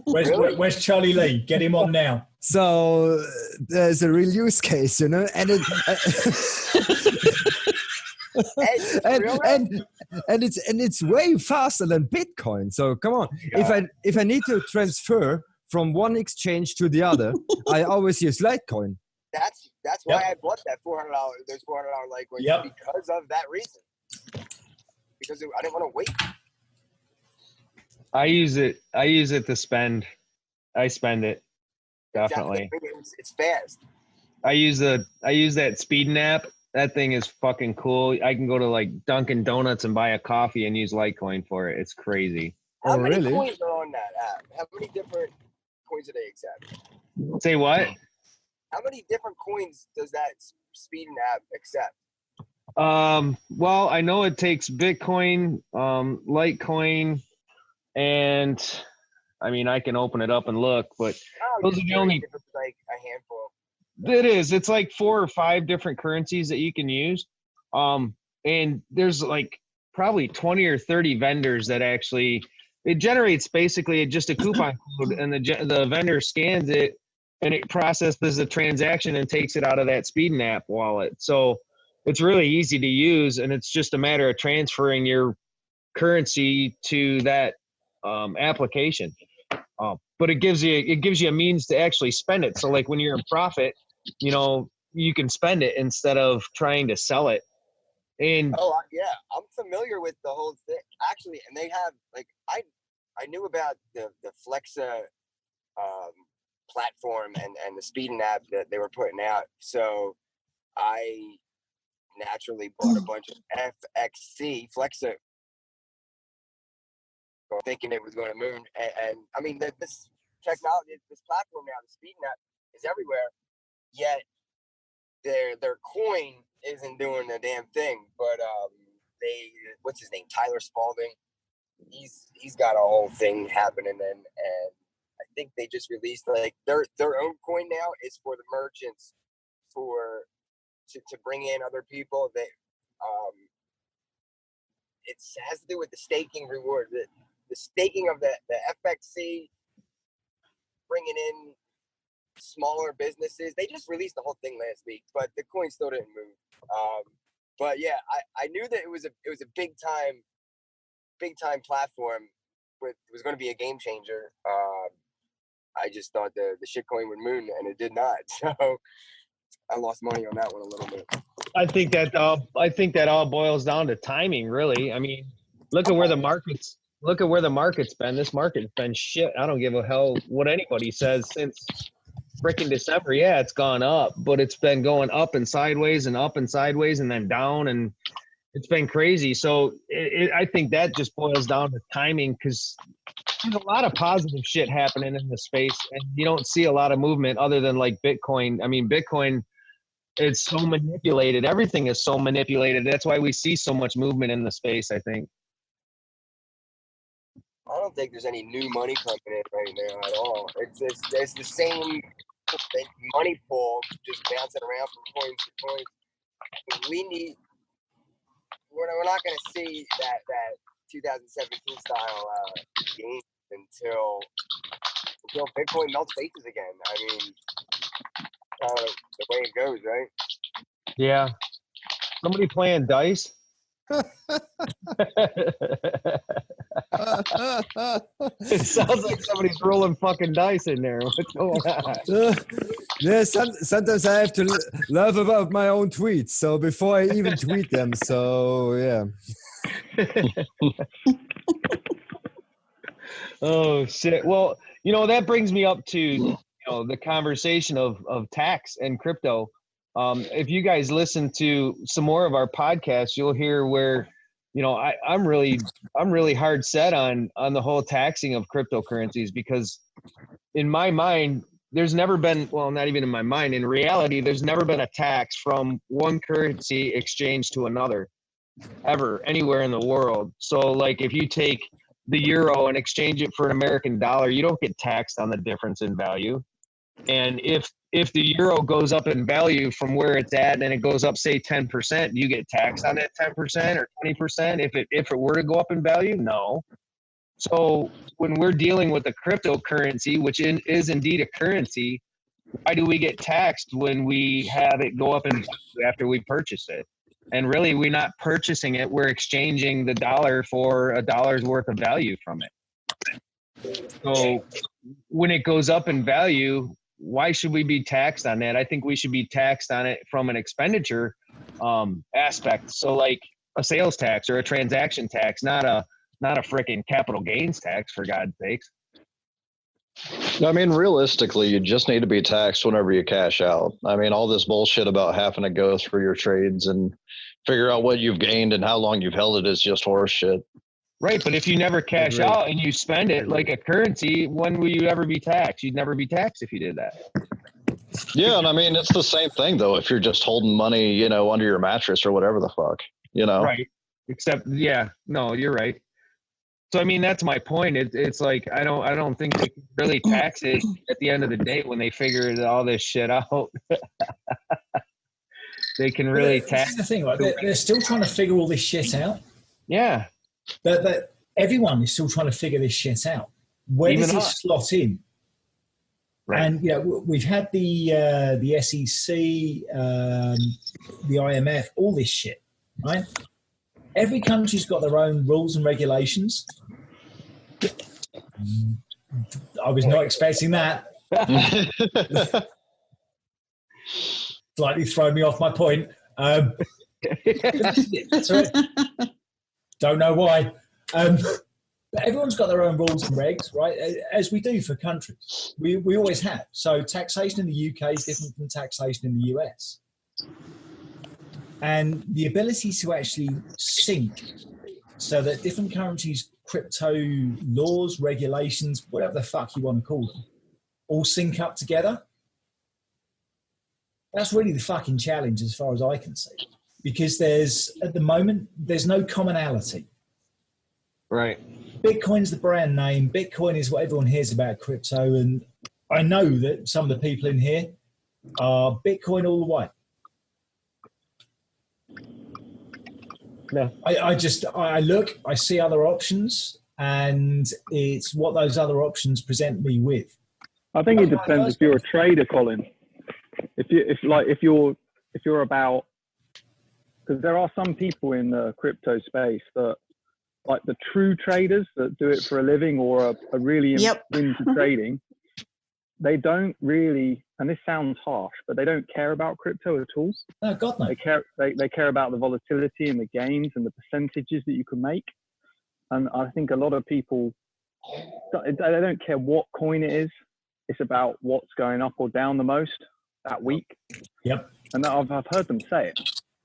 Where's Charlie Lee? Get him on now. So there's a real use case, you know, and it's way faster than Bitcoin. So come on, if I need to transfer from one exchange to the other, I always use Litecoin. That's why I bought that $400. Those $400 Litecoin because of that reason. Because I didn't want to wait. I use it to spend. I spend it definitely. It's fast. I use that Speeding app. That thing is fucking cool. I can go to like Dunkin' Donuts and buy a coffee and use Litecoin for it. It's crazy. How many coins are on that app? How many different coins do they accept? Say what? How many different coins does that Speeding app accept? Well, I know it takes Bitcoin, Litecoin, and I mean I can open it up and look, but those are the only like a handful. It is. It's like 4 or 5 different currencies that you can use. And there's like probably 20 or 30 vendors that actually, it generates basically just a coupon code, and the vendor scans it and it processes the transaction and takes it out of that Speeding app wallet. So it's really easy to use, and it's just a matter of transferring your currency to that application. But it gives you a means to actually spend it. So like when you're in profit, you know, you can spend it instead of trying to sell it. And yeah, I'm familiar with the whole thing actually. And they have like, I knew about the Flexa platform and the Speeding app that they were putting out. So I naturally bought a bunch of FXC Flexa, thinking it was going to move. And I mean, this technology, this platform now, the Speeding app is everywhere. Yet their coin isn't doing a damn thing. But what's his name? Tyler Spalding. He's got a whole thing happening, and I think they just released like their own coin now is for the merchants to bring in other people. That it has to do with the staking reward, the staking of the FXC, bringing in smaller businesses. They just released the whole thing last week, but the coin still didn't move. But yeah, I knew that it was a big time platform. It was going to be a game changer. I just thought the shitcoin would move, and it did not. So I lost money on that one a little bit. I think that all boils down to timing, really. I mean, look at where the market's been. This market's been shit. I don't give a hell what anybody says since freaking December. Yeah, it's gone up, but it's been going up and sideways and then down, and it's been crazy. So I think that just boils down to timing, because there's a lot of positive shit happening in the space, and you don't see a lot of movement other than like Bitcoin. I mean, Bitcoin, it's so manipulated. Everything is so manipulated. That's why we see so much movement in the space, I think. I don't think there's any new money coming in right now at all. It's the same money pool just bouncing around from coin to coin. We're not going to see that 2017 style game until Bitcoin melts faces again. I mean, the way it goes, right? Yeah. Somebody playing dice? It sounds like somebody's rolling fucking dice in there. What's going on? Yeah, sometimes I have to laugh about my own tweets. So before I even tweet them, so yeah. Oh shit! Well, that brings me up to the conversation of tax and crypto. If you guys listen to some more of our podcasts, you'll hear where I'm really hard set on the whole taxing of cryptocurrencies, because in my mind, there's never been, well, not even in my mind, in reality, there's never been a tax from one currency exchange to another, ever, anywhere in the world. So like if you take the euro and exchange it for an American dollar, you don't get taxed on the difference in value. And if if the euro goes up in value from where it's at and it goes up, say 10%, you get taxed on that 10% or 20% if it were to go up in value? No. So when we're dealing with a cryptocurrency, which is indeed a currency, why do we get taxed when we have it go up in value after we purchase it? And really, we're not purchasing it. We're exchanging the dollar for a dollar's worth of value from it. So when it goes up in value, why should we be taxed on that? I think we should be taxed on it from an expenditure aspect. So like a sales tax or a transaction tax, not a freaking capital gains tax, for God's sakes. I mean, realistically, you just need to be taxed whenever you cash out. I mean, all this bullshit about having to go through your trades and figure out what you've gained and how long you've held it is just horse shit. Right, but if you never cash out and you spend it like a currency, when will you ever be taxed? You'd never be taxed if you did that. Yeah, and I mean, it's the same thing, though, if you're just holding money, you know, under your mattress or whatever the fuck, you know? Right, except, yeah, no, you're right. So, I mean, that's my point. It's like, I don't think they can really tax it at the end of the day when they figure all this shit out. They can really tax. This is the thing, right? They're still trying to figure all this shit out. Yeah. But everyone is still trying to figure this shit out. Where does it slot in? Right. And you know, we've had the SEC, the IMF, all this shit, right? Every country's got their own rules and regulations. I was not expecting that. Slightly thrown me off my point. Sorry. Don't know why. But everyone's got their own rules and regs, right? As we do for countries. We always have. So taxation in the UK is different from taxation in the US. And the ability to actually sync so that different countries' crypto laws, regulations, whatever the fuck you want to call them, all sync up together. That's really the fucking challenge as far as I can see. Because at the moment, there's no commonality. Right. Bitcoin's the brand name. Bitcoin is what everyone hears about crypto. And I know that some of the people in here are Bitcoin all the way. Yeah. I look, I see other options, and it's what those other options present me with. I think it depends if you're a trader, Colin. If you're about, because there are some people in the crypto space that, like the true traders that do it for a living or are really into trading, they don't really, and this sounds harsh, but they don't care about crypto at all. No, God no. They care about the volatility and the gains and the percentages that you can make. And I think a lot of people, they don't care what coin it is. It's about what's going up or down the most that week. Yep. And I've heard them say it.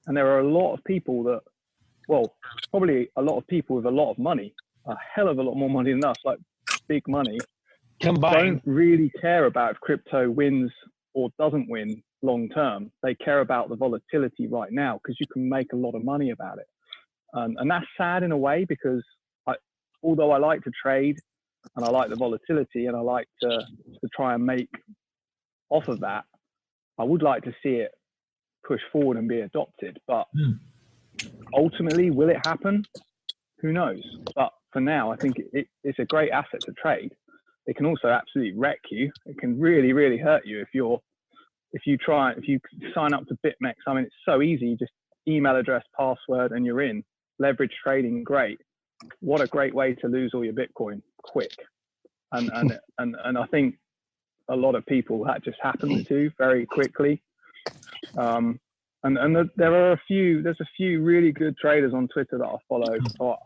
And there are a lot of people that, well, probably a lot of people with a lot of money, a hell of a lot more money than us, like big money, combined, don't really care about if crypto wins or doesn't win long term. They care about the volatility right now because you can make a lot of money about it. And that's sad in a way because although I like to trade and I like the volatility and I like to try and make off of that, I would like to see it push forward and be adopted. But ultimately, will it happen? Who knows? But for now, I think it's a great asset to trade. It can also absolutely wreck you. It can really, really hurt you if you sign up to BitMEX. I mean, it's so easy. You just email address, password, and you're in. Leverage trading, great. What a great way to lose all your Bitcoin quick. And I think a lot of people that just happens to very quickly. There's a few really good traders on Twitter that I follow,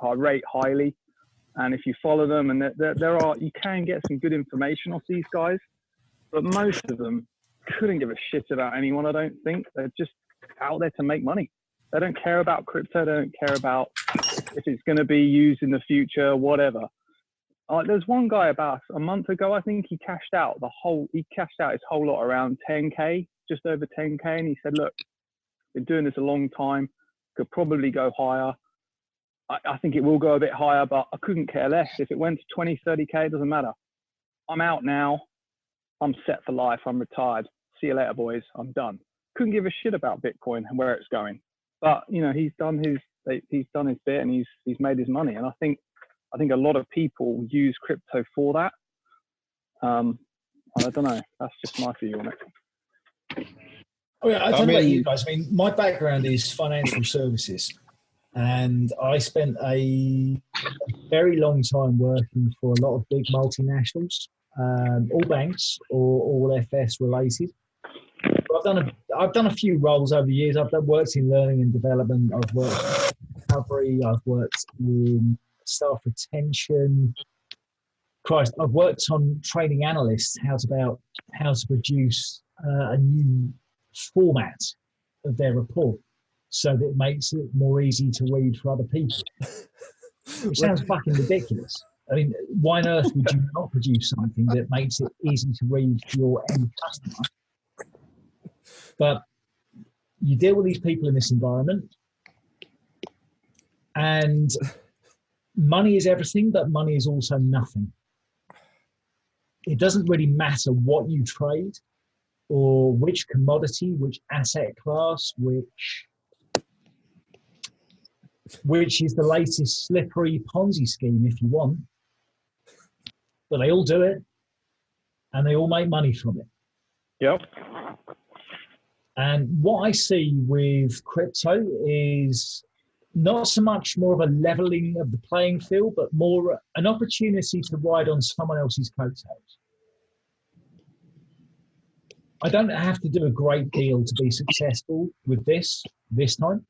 I rate highly. And if you follow them, and you can get some good information off these guys, but most of them couldn't give a shit about anyone. I don't think they're just out there to make money. They don't care about crypto. They don't care about if it's going to be used in the future, whatever. There's one guy about a month ago, I think he cashed out his whole lot around 10K, just over 10K. And he said, look, been doing this a long time, could probably go higher. I think it will go a bit higher, but I couldn't care less. If it went to 20, 30K, it doesn't matter. I'm out now. I'm set for life. I'm retired. see you later, boys. I'm done. Couldn't give a shit about Bitcoin and where it's going. But he's done his bit and he's made his money. And I think a lot of people use crypto for that. I don't know. That's just my view on it. I don't know about you guys. I mean, my background is financial services, and I spent a very long time working for a lot of big multinationals, all banks or all FS related. I've done a few roles over the years. I've worked in learning and development. I've worked in recovery. I've worked in staff retention. Christ, I've worked on training analysts how to produce a new format of their report so that it makes it more easy to read for other people. Which sounds fucking ridiculous. I mean, why on earth would you not produce something that makes it easy to read for your end customer? But you deal with these people in this environment, and money is everything, but money is also nothing. It doesn't really matter what you trade or which commodity, which asset class, which is the latest slippery Ponzi scheme, if you want. But they all do it, and they all make money from it. Yep. And what I see with crypto is not so much more of a leveling of the playing field, but more an opportunity to ride on someone else's coattails. I don't have to do a great deal to be successful with this time.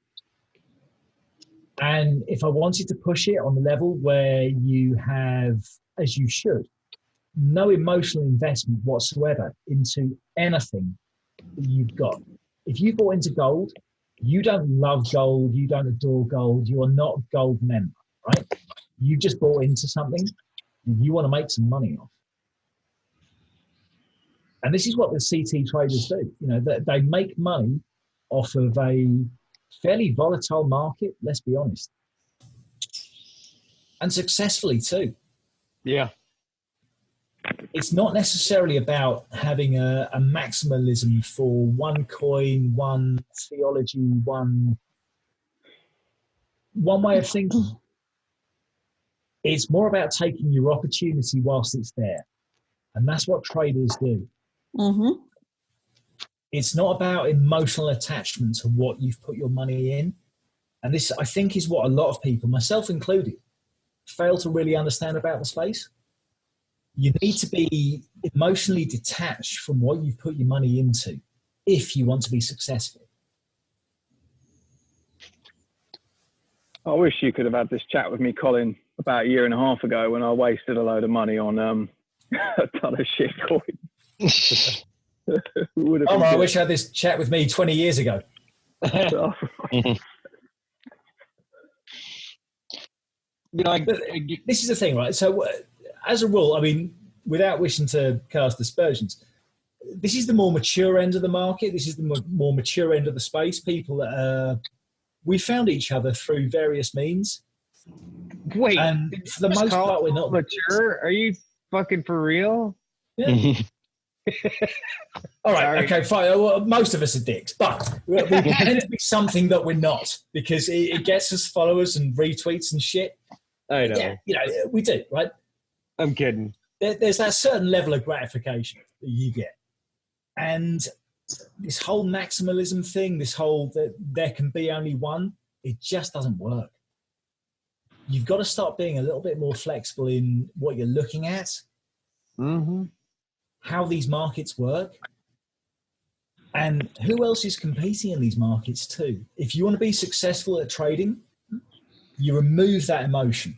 And if I wanted to push it on the level where you have, as you should, no emotional investment whatsoever into anything that you've got. If you bought into gold, you don't love gold, you don't adore gold, you are not a gold member, right? You just bought into something you want to make some money off. And this is what the CT traders do. They make money off of a fairly volatile market, let's be honest. And successfully too. Yeah. It's not necessarily about having a maximalism for one coin, one theology, one way of thinking. It's more about taking your opportunity whilst it's there. And that's what traders do. Mm-hmm. It's not about emotional attachment to what you've put your money in. And this, I think, is what a lot of people, myself included, fail to really understand about the space. You need to be emotionally detached from what you've put your money into if you want to be successful. I wish you could have had this chat with me, Colin, about a year and a half ago when I wasted a load of money on a ton of shit coins. I wish I had this chat with me 20 years ago. This is the thing, right? So as a rule, I mean, without wishing to cast aspersions, this is the more mature end of the market. This is the more mature end of the space. People that we found each other through various means. Wait, and for the most part, we're not mature. Are you fucking for real? Yeah. All right. Sorry. Okay. Fine. Well, most of us are dicks, but we pretend to be something that we're not because it gets us followers and retweets and shit. I know. Yeah, we do, right? I'm kidding. There's that certain level of gratification that you get, and this whole maximalism thing, this whole that there can be only one, it just doesn't work. You've got to start being a little bit more flexible in what you're looking at, how these markets work, and who else is competing in these markets too. If you want to be successful at trading, you remove that emotion.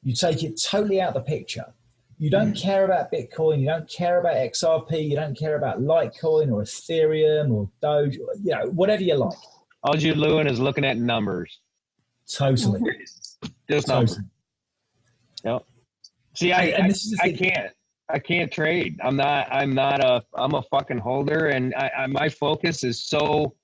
You take it totally out of the picture. You don't care about Bitcoin. You don't care about XRP. You don't care about Litecoin or Ethereum or Doge, whatever you like. All you're doing is looking at numbers. Totally. Just numbers. Yep. See, I can't trade. I'm a fucking holder, and my focus is so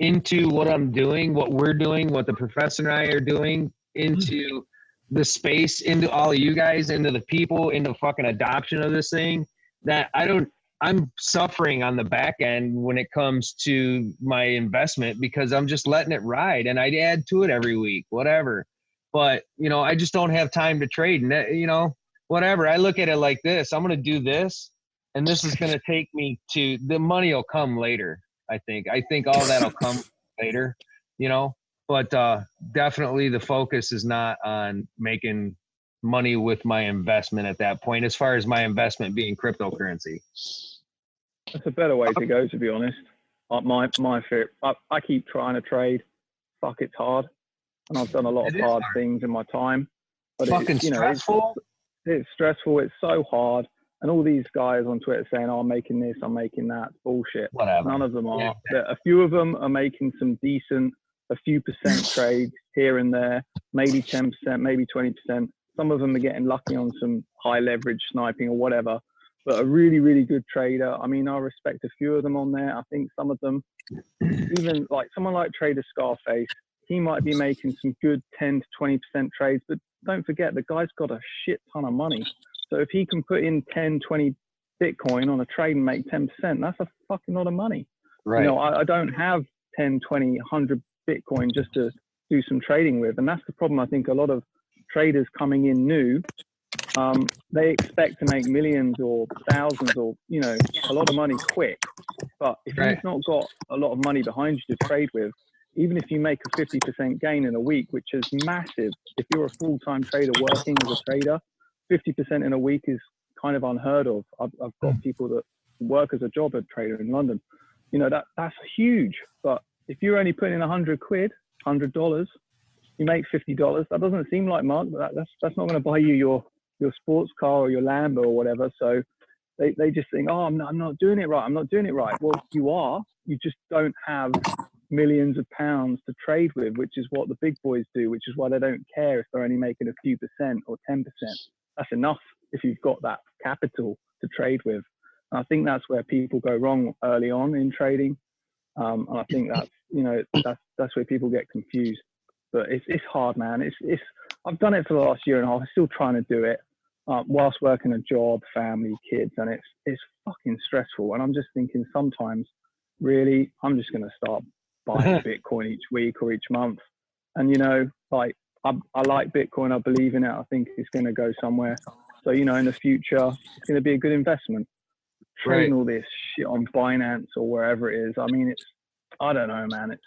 into what I'm doing, what we're doing, what the professor and I are doing, into the space, into all of you guys, into the people, into fucking adoption of this thing, that I don't I'm suffering on the back end when it comes to my investment because I'm just letting it ride, and I add to it every week, whatever. But, you know, I just don't have time to trade. And, you know, whatever. I look at it like this. I'm going to do this, and this is going to take me to – the money will come later, I think. I think all that will come later, you know. But definitely the focus is not on making money with my investment at that point, as far as my investment being cryptocurrency. That's a better way to go, to be honest. My fear, I keep trying to trade. Fuck, it's hard. And I've done a lot of hard things in my time. But it's, you know, stressful. It's stressful. It's so hard. And all these guys on Twitter saying, oh, I'm making this, I'm making that. Bullshit. Whatever. None of them are. Yeah. A few of them are making some decent, a few percent trades here and there, maybe 10%, maybe 20%. Some of them are getting lucky on some high leverage sniping or whatever. But a really, really good trader. I mean, I respect a few of them on there. I think some of them, even like someone like Trader Scarface, he might be making some good 10 to 20% trades. But don't forget, the guy's got a shit ton of money. So if he can put in 10, 20 Bitcoin on a trade and make 10%, that's a fucking lot of money. Right. You know, I don't have 10, 20, 100 Bitcoin just to do some trading with. And that's the problem. I think a lot of traders coming in new, they expect to make millions or thousands or, you know, a lot of money quick. But if you've not got a lot of money behind you to trade with, even if you make a 50% gain in a week, which is massive, if you're a full-time trader working as a trader, 50% in a week is kind of unheard of. I've got people that work as a job as a trader in London. You know, that's huge. But if you're only putting in £100, $100, you make $50. That doesn't seem like much, but that's not going to buy you your sports car or your Lambo or whatever. So they just think, oh, I'm not doing it right. I'm not doing it right. Well, you are. You just don't have millions of pounds to trade with, which is what the big boys do, which is why they don't care if they're only making a few percent or 10%. That's enough if you've got that capital to trade with. And I think that's where people go wrong early on in trading. And I think that's, you know, that's where people get confused. But it's hard, man. I've done it for the last year and a half. I'm still trying to do it whilst working a job, family, kids, and it's fucking stressful. And I'm just thinking sometimes, really, I'm just going to start buying Bitcoin each week or each month. And, you know, like I like Bitcoin. I believe in it. I think it's going to go somewhere. So, you know, in the future, it's going to be a good investment. Trading all this shit on Binance or wherever it is. I mean, I don't know, man. It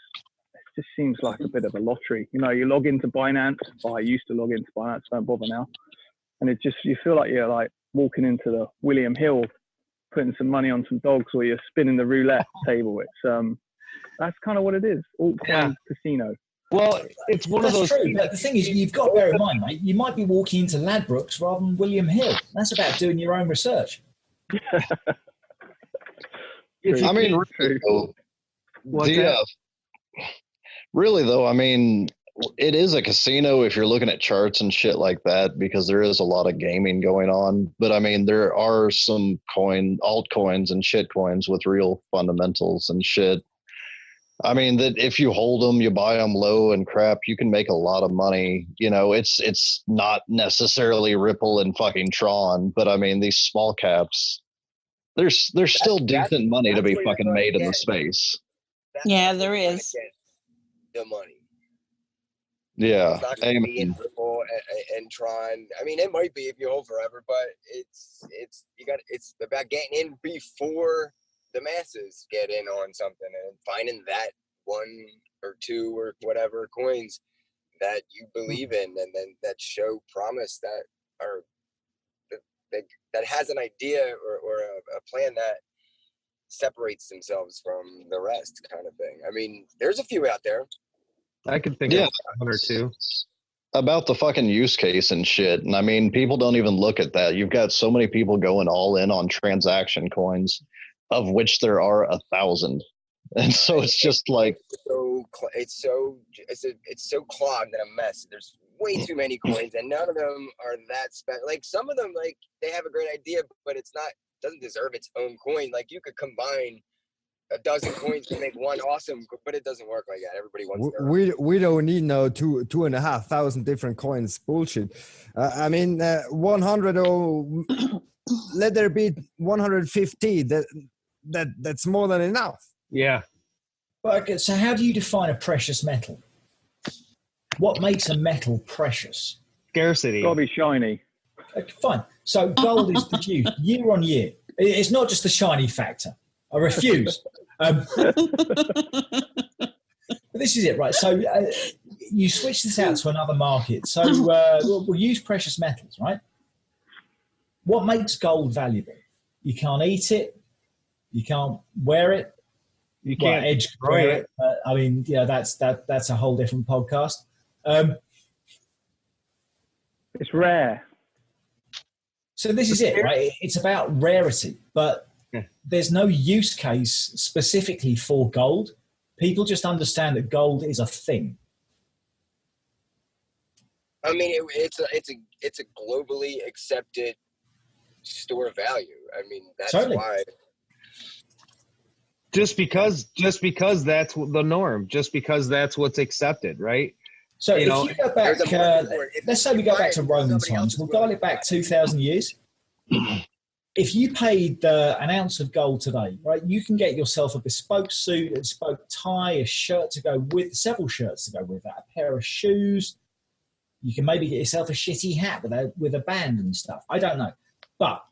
just seems like a bit of a lottery. You know, you log into Binance. I used to log into Binance. Don't bother now. And you feel like you're like walking into the William Hill, putting some money on some dogs, or you're spinning the roulette table. It's that's kind of what it is. Altcoin casino. Well, it's one of those. True, but the thing is, you've got to bear in mind, mate. You might be walking into Ladbrokes rather than William Hill. That's about doing your own research. I mean, really though, I mean, it is a casino if you're looking at charts and shit like that, because there is a lot of gaming going on. But I mean, there are some altcoins and shit coins with real fundamentals and shit. I mean, that if you hold them, you buy them low and crap, you can make a lot of money. You know, it's not necessarily Ripple and fucking Tron, but I mean, these small caps, there's still decent money to be fucking made in the space. Yeah, there is. The money. Yeah. It's not going to be in Ripple and Tron. I mean, it might be if you hold forever, but it's about getting in before the masses get in on something and finding that one or two or whatever coins that you believe in, and then that show promise that that has an idea or a plan that separates themselves from the rest, kind of thing. I mean, there's a few out there. I can think of one or two. About the fucking use case and shit. And I mean, people don't even look at that. You've got so many people going all in on transaction coins, of which there are 1,000. And so it's just like it's so clogged and a mess. There's way too many coins, and none of them are that special. Like some of them, like they have a great idea, but doesn't deserve its own coin. Like you could combine a dozen coins to make one awesome, but it doesn't work like that. Everybody wants their we don't need no 2,500 different coins. Bullshit. I mean, 100 or let there be 150. That's more than enough. Yeah. But okay, so how do you define a precious metal? What makes a metal precious? Scarcity. Got to be shiny. Okay, fine. So gold is produced year on year. It's not just the shiny factor. I refuse. But this is it, right? So you switch this out to another market. So we'll use precious metals, right? What makes gold valuable? You can't eat it. You can't wear it. You can't edge wear it. I mean, that's a whole different podcast. It's rare. So this is it, right? It's about rarity, but there's no use case specifically for gold. People just understand that gold is a thing. I mean, it's a globally accepted store of value. I mean, that's Certainly. why. Just because that's the norm, just because that's what's accepted, right? So if you go back, let's say we go back to Roman times, we'll dial it back 2,000 years. If you paid an ounce of gold today, right, you can get yourself a bespoke suit, a bespoke tie, a shirt to go with, several shirts to go with that, a pair of shoes. You can maybe get yourself a shitty hat with a band and stuff. I don't know. But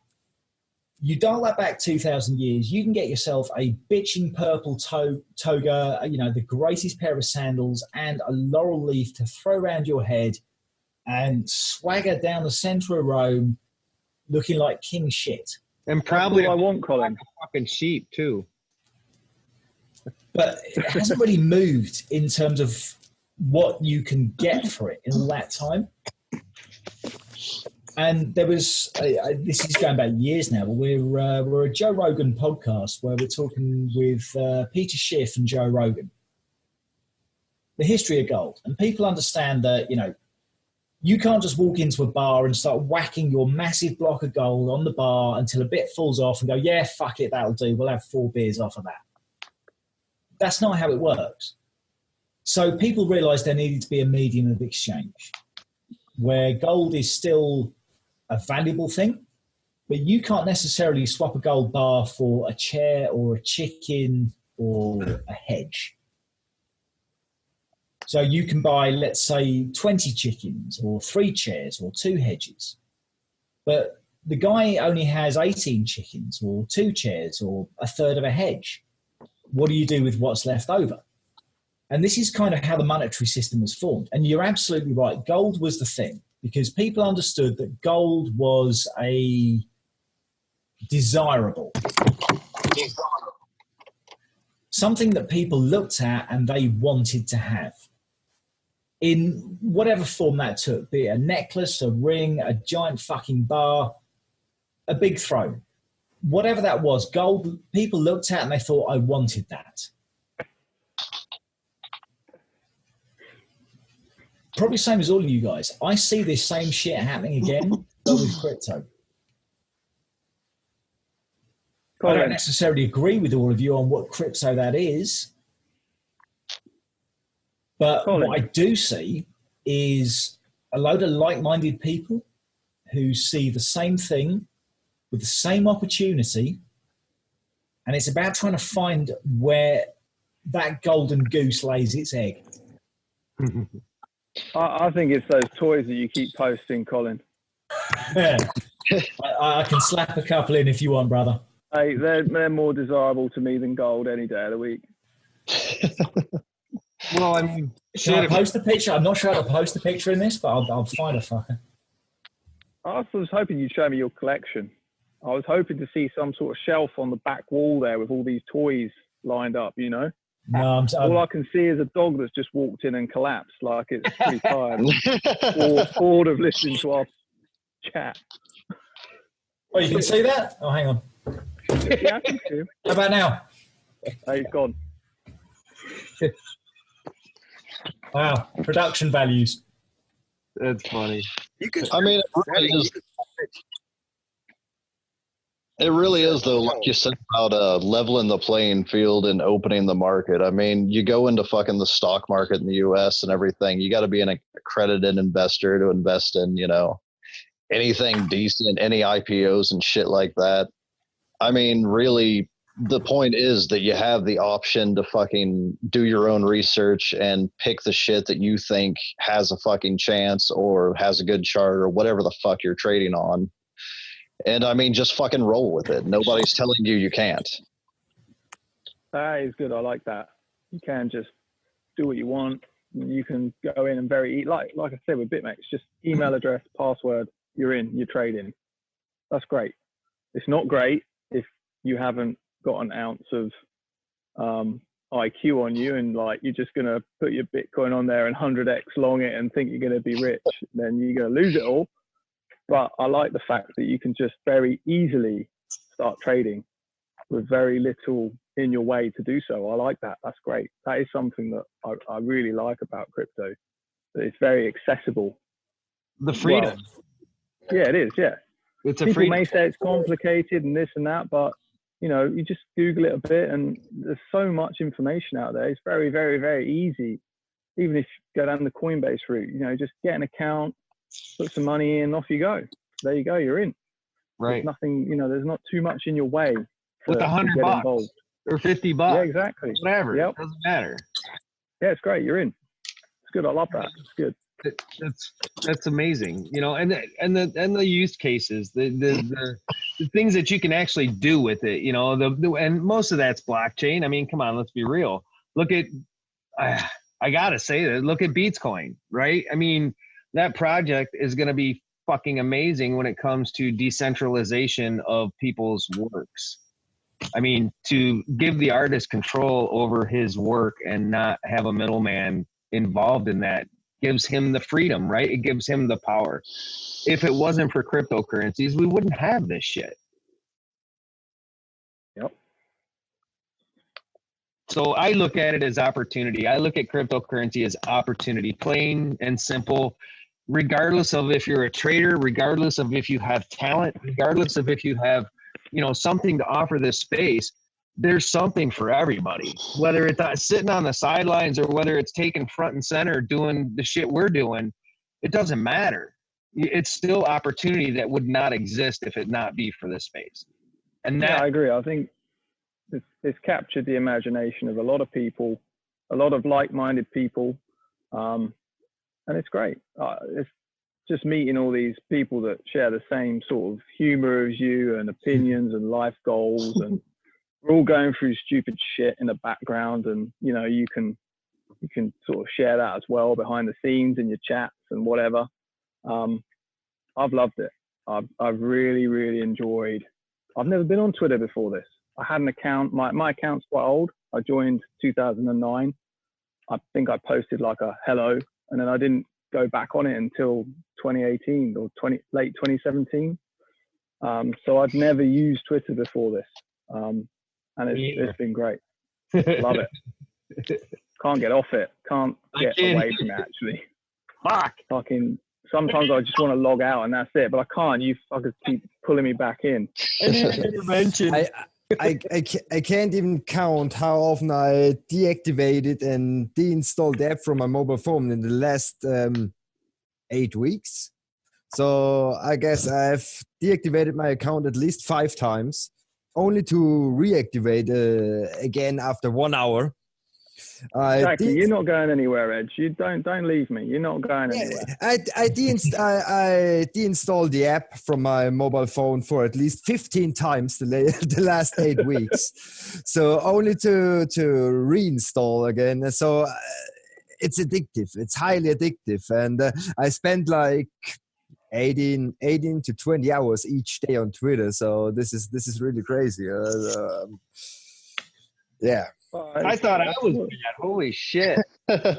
you dial that back 2,000 years, you can get yourself a bitching purple toga, the greatest pair of sandals, and a laurel leaf to throw around your head and swagger down the center of Rome looking like king shit. And probably I want, Colin. Fucking sheep too. But it hasn't really moved in terms of what you can get for it in all that time. And there was, this is going back years now, but we're a Joe Rogan podcast where we're talking with Peter Schiff and Joe Rogan. The history of gold. And people understand that, you can't just walk into a bar and start whacking your massive block of gold on the bar until a bit falls off and go, yeah, fuck it, that'll do. We'll have 4 beers off of that. That's not how it works. So people realized there needed to be a medium of exchange where gold is still a valuable thing, but you can't necessarily swap a gold bar for a chair or a chicken or a hedge. So you can buy, let's say, 20 chickens or 3 chairs or 2 hedges. But the guy only has 18 chickens or 2 chairs or a third of a hedge. What do you do with what's left over? And this is kind of how the monetary system was formed. And you're absolutely right. Gold was the thing because people understood that gold was a desirable. Something that people looked at and they wanted to have. In whatever form that took, be it a necklace, a ring, a giant fucking bar, a big throne. Whatever that was, gold, people looked at and they thought, I wanted that. Probably same as all of you guys. I see this same shit happening again, but with crypto. I don't necessarily agree with all of you on what crypto that is. But what I do see is a load of like-minded people who see the same thing with the same opportunity. And it's about trying to find where that golden goose lays its egg. I think it's those toys that you keep posting, Colin. Yeah. I can slap a couple in if you want, brother. Hey, they're more desirable to me than gold any day of the week. Well, I mean, can I post a picture? I'm not sure how to post a picture in this, but I'll find a fucker. I was hoping you'd show me your collection. I was hoping to see some sort of shelf on the back wall there with all these toys lined up, No, all I can see is a dog that's just walked in and collapsed, like it's pretty tired. or bored of listening to our chat. Oh, you can see that? Oh, hang on. Yeah, I can see. How about now? Oh, he's gone. Wow, production values. That's funny. You can. I mean, it really is, though, like you said about leveling the playing field and opening the market. I mean, you go into fucking the stock market in the U.S. and everything. You got to be an accredited investor to invest in, anything decent, any IPOs and shit like that. I mean, really, the point is that you have the option to fucking do your own research and pick the shit that you think has a fucking chance or has a good chart or whatever the fuck you're trading on. And I mean, just fucking roll with it. Nobody's telling you you can't. That is good. I like that. You can just do what you want. You can go in and like I said with BitMEX, just email address, password, you're in, you're trading. That's great. It's not great if you haven't got an ounce of IQ on you and like you're just gonna put your Bitcoin on there and 100x long it and think you're gonna be rich. Then you're gonna lose it all. But I like the fact that you can just very easily start trading with very little in your way to do so. I like that. That's great. That is something that I really like about crypto. That it's very accessible. The freedom. Well, yeah, it is. Yeah. It's a People freedom. may say it's complicated and this and that, but you just Google it a bit and there's so much information out there. It's very, very, very easy. Even if you go down the Coinbase route, just get an account, put some money in, off you go. There you go, you're in. Right. There's nothing, there's not too much in your way. With $100 or $50. Yeah, exactly. Whatever. Yep. It doesn't matter. Yeah, it's great. You're in. It's good. I love that. It's good. That's amazing. And the use cases, the things that you can actually do with it, and most of that's blockchain. I mean, come on, let's be real. Look at, I gotta say that, look at Beatscoin, right? I mean, that project is going to be fucking amazing when it comes to decentralization of people's works. I mean, to give the artist control over his work and not have a middleman involved in that gives him the freedom, right? It gives him the power. If it wasn't for cryptocurrencies, we wouldn't have this shit. Yep. So I look at it as opportunity. I look at cryptocurrency as opportunity, plain and simple, regardless of if you're a trader, regardless of if you have talent, regardless of if you have, something to offer this space. There's something for everybody, whether it's sitting on the sidelines or whether it's taking front and center doing the shit we're doing. It doesn't matter. It's still opportunity that would not exist if it not be for this space. And that, I agree. I think it's captured the imagination of a lot of people, a lot of like-minded people, and it's great. It's just meeting all these people that share the same sort of humor as you and opinions and life goals, and we're all going through stupid shit in the background, and you can sort of share that as well behind the scenes in your chats and whatever. I've loved it. I've really, really enjoyed. I've never been on Twitter before this. I had an account. My account's quite old. I joined 2009. I think I posted like a hello, and then I didn't go back on it until 2018 or late 2017. So I'd never used Twitter before this. And it's been great. Love it. Can't get off it. Can't get away from it, actually. Fucking sometimes I just want to log out and that's it, but I can't. You fuckers keep pulling me back in. I can't even count how often I deactivated and deinstalled the app from my mobile phone in the last 8 weeks. So I guess I've deactivated my account at least 5 times, only to reactivate again after 1 hour. Exactly. You're not going anywhere, Edge. You don't leave me. You're not going anywhere. I deinstalled the app from my mobile phone for at least 15 times the last 8 weeks. So only to reinstall again. So it's addictive. It's highly addictive. And I spend like 18 to 20 hours each day on Twitter. So this is really crazy. Yeah. I thought I was bad. Holy shit. Yeah,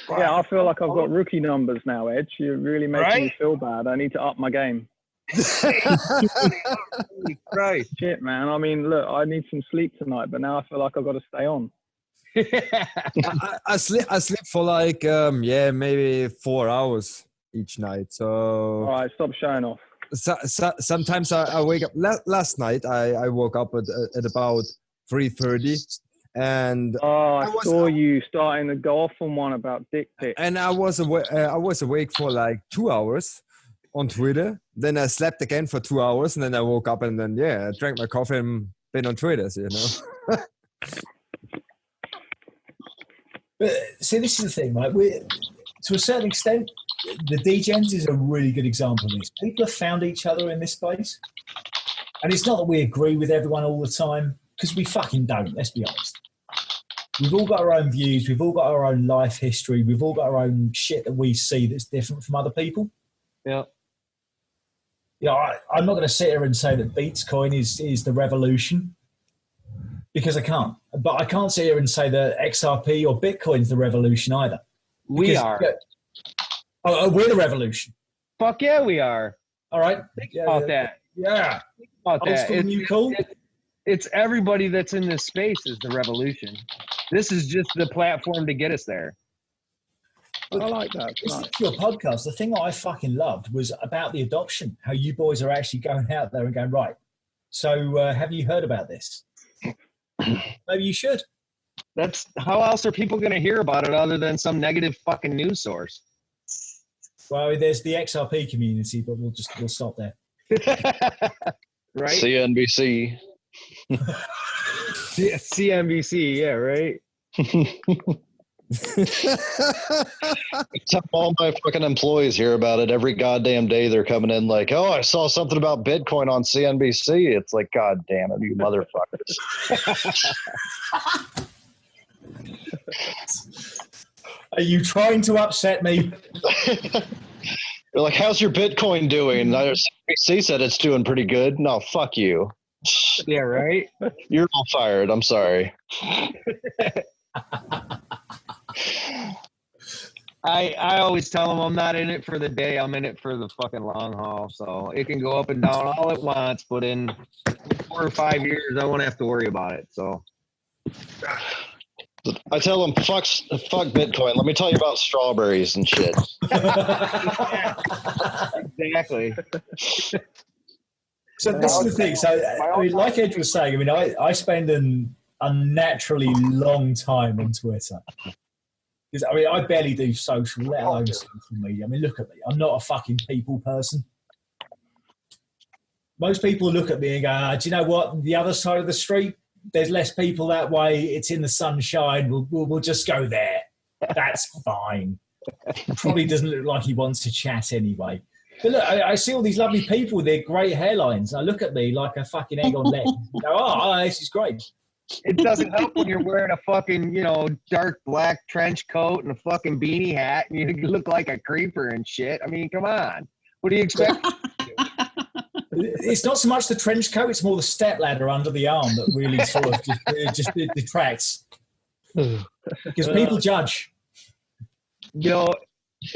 I feel like I've got rookie numbers now, Edge. You're really making me feel bad. I need to up my game. Holy Christ. Shit, man. I mean, look, I need some sleep tonight, but now I feel like I've got to stay on. I sleep for like, maybe 4 hours each night. So. All right, stop showing off. Sometimes I wake up. Last night I woke up at about 3:30, and I saw you starting to go off on one about dick pics. And I was awake for like 2 hours, on Twitter. Then I slept again for 2 hours, and then I woke up, and then I drank my coffee and been on Twitter. So, But see, this is the thing, right? To a certain extent, the Degens is a really good example of this. People have found each other in this space. And it's not that we agree with everyone all the time, because we fucking don't, let's be honest. We've all got our own views. We've all got our own life history. We've all got our own shit that we see that's different from other people. Yeah. I'm not going to sit here and say that Bitcoin is the revolution, because I can't. But I can't sit here and say that XRP or Bitcoin's the revolution either. We are. We're the revolution. Fuck yeah, we are. All right. Think about that. Yeah. Think about that. It's everybody that's in this space is the revolution. This is just the platform to get us there. I like that. Listening to your podcast, the thing that I fucking loved was about the adoption, how you boys are actually going out there and going, right, so have you heard about this? Maybe you should. That's how else are people going to hear about it other than some negative fucking news source? Well, there's the XRP community, but we'll stop there. Right? CNBC. CNBC, yeah, right? All my fucking employees hear about it every goddamn day. They're coming in like, oh, I saw something about Bitcoin on CNBC. It's like, God damn it, you motherfuckers. Are you trying to upset me? They're like, how's your Bitcoin doing? CNBC said it's doing pretty good. No, fuck you. Yeah, right? You're all fired. I'm sorry. I always tell them I'm not in it for the day. I'm in it for the fucking long haul. So it can go up and down all at once, but in 4 or 5 years, I won't have to worry about it. So I tell them, fuck Bitcoin. Let me tell you about strawberries and shit. Exactly. So this is the thing. So, I mean, like Ed was saying, I mean, I spend an unnaturally long time on Twitter. Because, I mean, I barely do social, let alone social media. I mean, look at me. I'm not a fucking people person. Most people look at me and go, do you know what? The other side of the street, there's less people that way. It's in the sunshine. We'll just go there. That's fine. Probably doesn't look like he wants to chat anyway. But look, I see all these lovely people with their great hairlines. I look at me like a fucking egg on legs. Go, oh, this is great. It doesn't help when you're wearing a fucking, dark black trench coat and a fucking beanie hat and you look like a creeper and shit. I mean, come on. What do you expect? It's not so much the trench coat, it's more the stepladder under the arm that really sort of just detracts. Because people judge.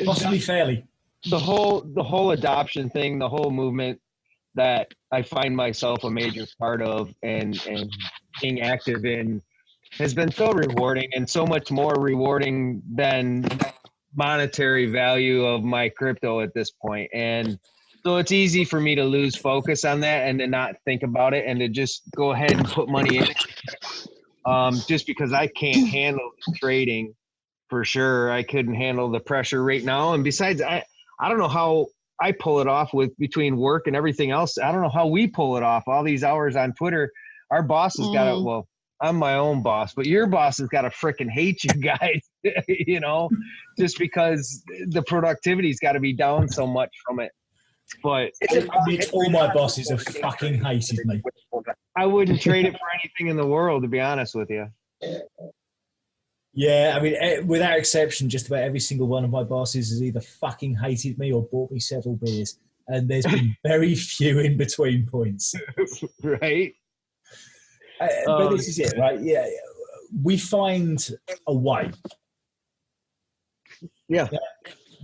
Possibly fairly. The whole adoption thing, the whole movement that I find myself a major part of and being active in has been so rewarding and so much more rewarding than monetary value of my crypto at this point. And so it's easy for me to lose focus on that and to not think about it and to just go ahead and put money in it. Just because I can't handle the trading for sure. I couldn't handle the pressure right now. And besides, I don't know how I pull it off with between work and everything else. I don't know how we pull it off. All these hours on Twitter, our boss has got to, well, I'm my own boss, but your boss has got to freaking hate you guys, just because the productivity's got to be down so much from it. But all my bosses have fucking hated me. I wouldn't trade it for anything in the world, to be honest with you. Yeah, I mean, without exception, just about every single one of my bosses has either fucking hated me or bought me several beers. And there's been very few in between points. Right? But this is it, right? Yeah. We find a way. Yeah.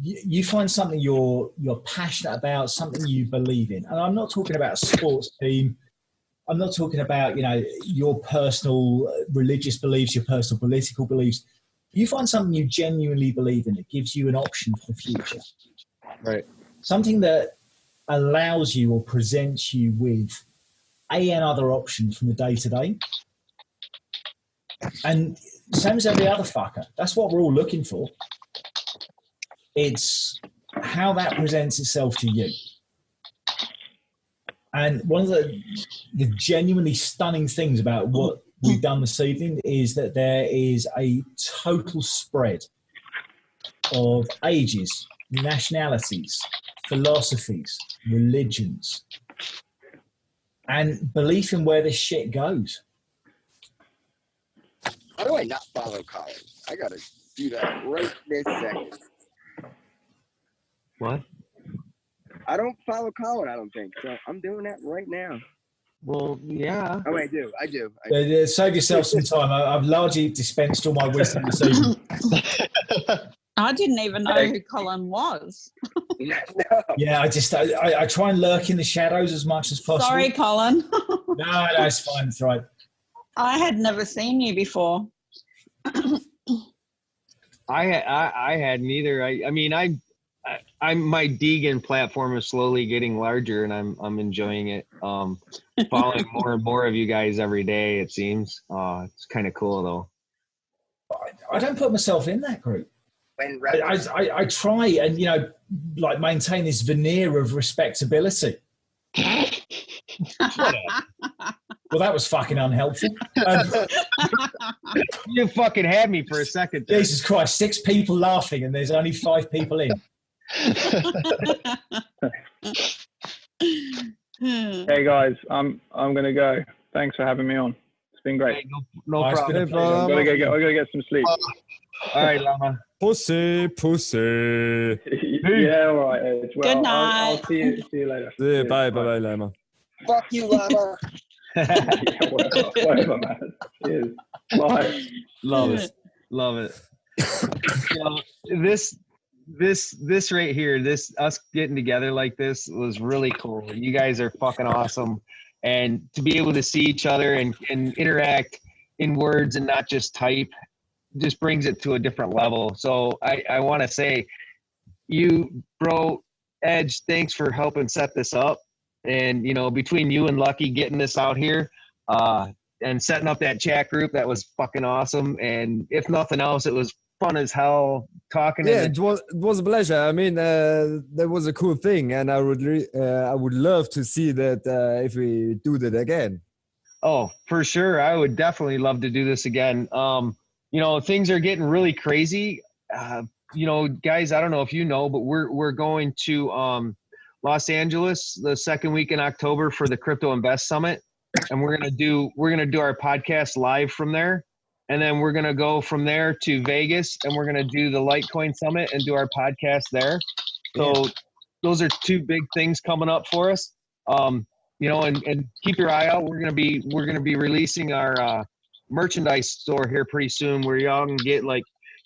You find something you're passionate about, something you believe in. And I'm not talking about a sports team. I'm not talking about, your personal religious beliefs, your personal political beliefs. You find something you genuinely believe in that gives you an option for the future. Right. Something that allows you or presents you with another option from the day-to-day. And same as every other fucker. That's what we're all looking for. It's how that presents itself to you. And one of the genuinely stunning things about what we've done this evening is that there is a total spread of ages, nationalities, philosophies, religions, and belief in where this shit goes. How do I not follow Colin? I gotta do that right this second. What? I don't follow Colin, I don't think. So I'm doing that right now. Well, yeah. Oh, I do. Save yourself some time. I've largely dispensed all my wisdom this evening. I didn't even know who Colin was. Yeah, I try and lurk in the shadows as much as possible. Sorry, Colin. No, it's fine. It's right. I had never seen you before. I hadn't either. I mean, my Degen platform is slowly getting larger, and I'm enjoying it. Following more and more of you guys every day, it seems. It's kind of cool though. I don't put myself in that group. I try and like maintain this veneer of respectability. Well, that was fucking unhelpful. You fucking had me for a second. Jesus Christ, 6 people laughing and there's only 5 people in. Hey guys, I'm gonna go. Thanks for having me on. It's been great. Hey, no problem. I gotta get some sleep. All right, Llama. Pussy. Yeah, all right. Well, Good night. I'll see you later. Yeah, bye, Llama. Fuck you, Llama. Yeah, whatever, man. Cheers. Bye. Love it. This right here, us getting together like this was really cool. You guys are fucking awesome, and to be able to see each other and interact in words and not just type just brings it to a different level. So I want to say, you, bro, Edge, thanks for helping set this up. And, between you and Lucky getting this out here and setting up that chat group, that was fucking awesome. And if nothing else, it was fun as hell talking. Yeah, it was a pleasure. I mean, that was a cool thing. And I would love to see that if we do that again. Oh, for sure. I would definitely love to do this again. Things are getting really crazy. Guys, I don't know if you know, but we're going to Los Angeles the second week in October for the Crypto Invest Summit, and we're gonna do our podcast live from there, and then we're gonna go from there to Vegas, and we're gonna do the Litecoin Summit and do our podcast there. So those are 2 big things coming up for us. And keep your eye out. We're gonna be releasing our merchandise store here pretty soon, where y'all can get like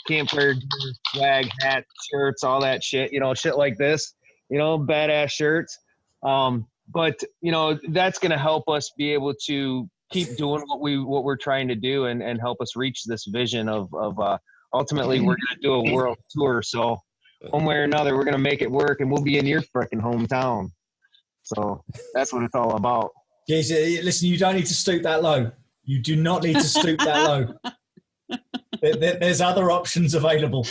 Campfire gear, swag, hat, shirts, all that shit. Shit like this. Badass shirts. But that's going to help us be able to keep doing what we're trying to do and help us reach this vision of ultimately we're going to do a world tour. So one way or another, we're going to make it work, and we'll be in your freaking hometown. So that's what it's all about. Yes, listen, you don't need to stoop that low. You do not need to stoop that low. There's other options available.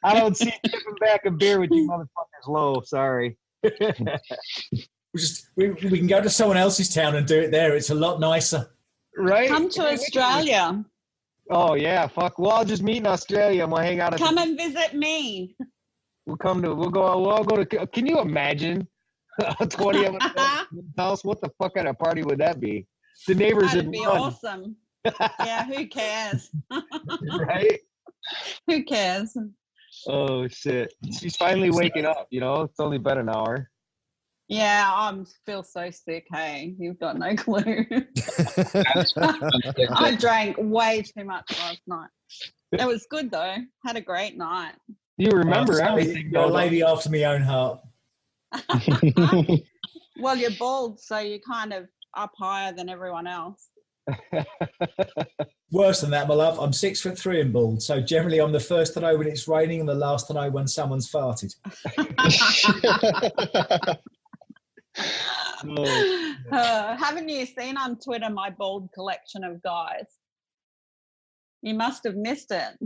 I don't see tipping back a beer with you motherfuckers low. Sorry. We can go to someone else's town and do it there. It's a lot nicer. Right? Come to Australia. Oh, yeah. Fuck. Well, I'll just meet in Australia and we'll hang out. Come and visit me. We'll all go to. Can you imagine 20 of us at the house? What the fuck kind of party would that be? The neighbors would be awesome. Yeah, who cares? Right? Who cares? Oh shit! She's finally waking up. It's only been an hour. Yeah, I feel so sick. Hey, you've got no clue. I drank way too much last night. It was good though. Had a great night. You remember everything. You're a lady after my own heart. Well, you're bald, so you're kind of up higher than everyone else. Worse than that, my love. I'm 6'3" and bald, so generally I'm the first to know when it's raining and the last to know when someone's farted. Haven't you seen on Twitter my bald collection of guys? You must have missed it.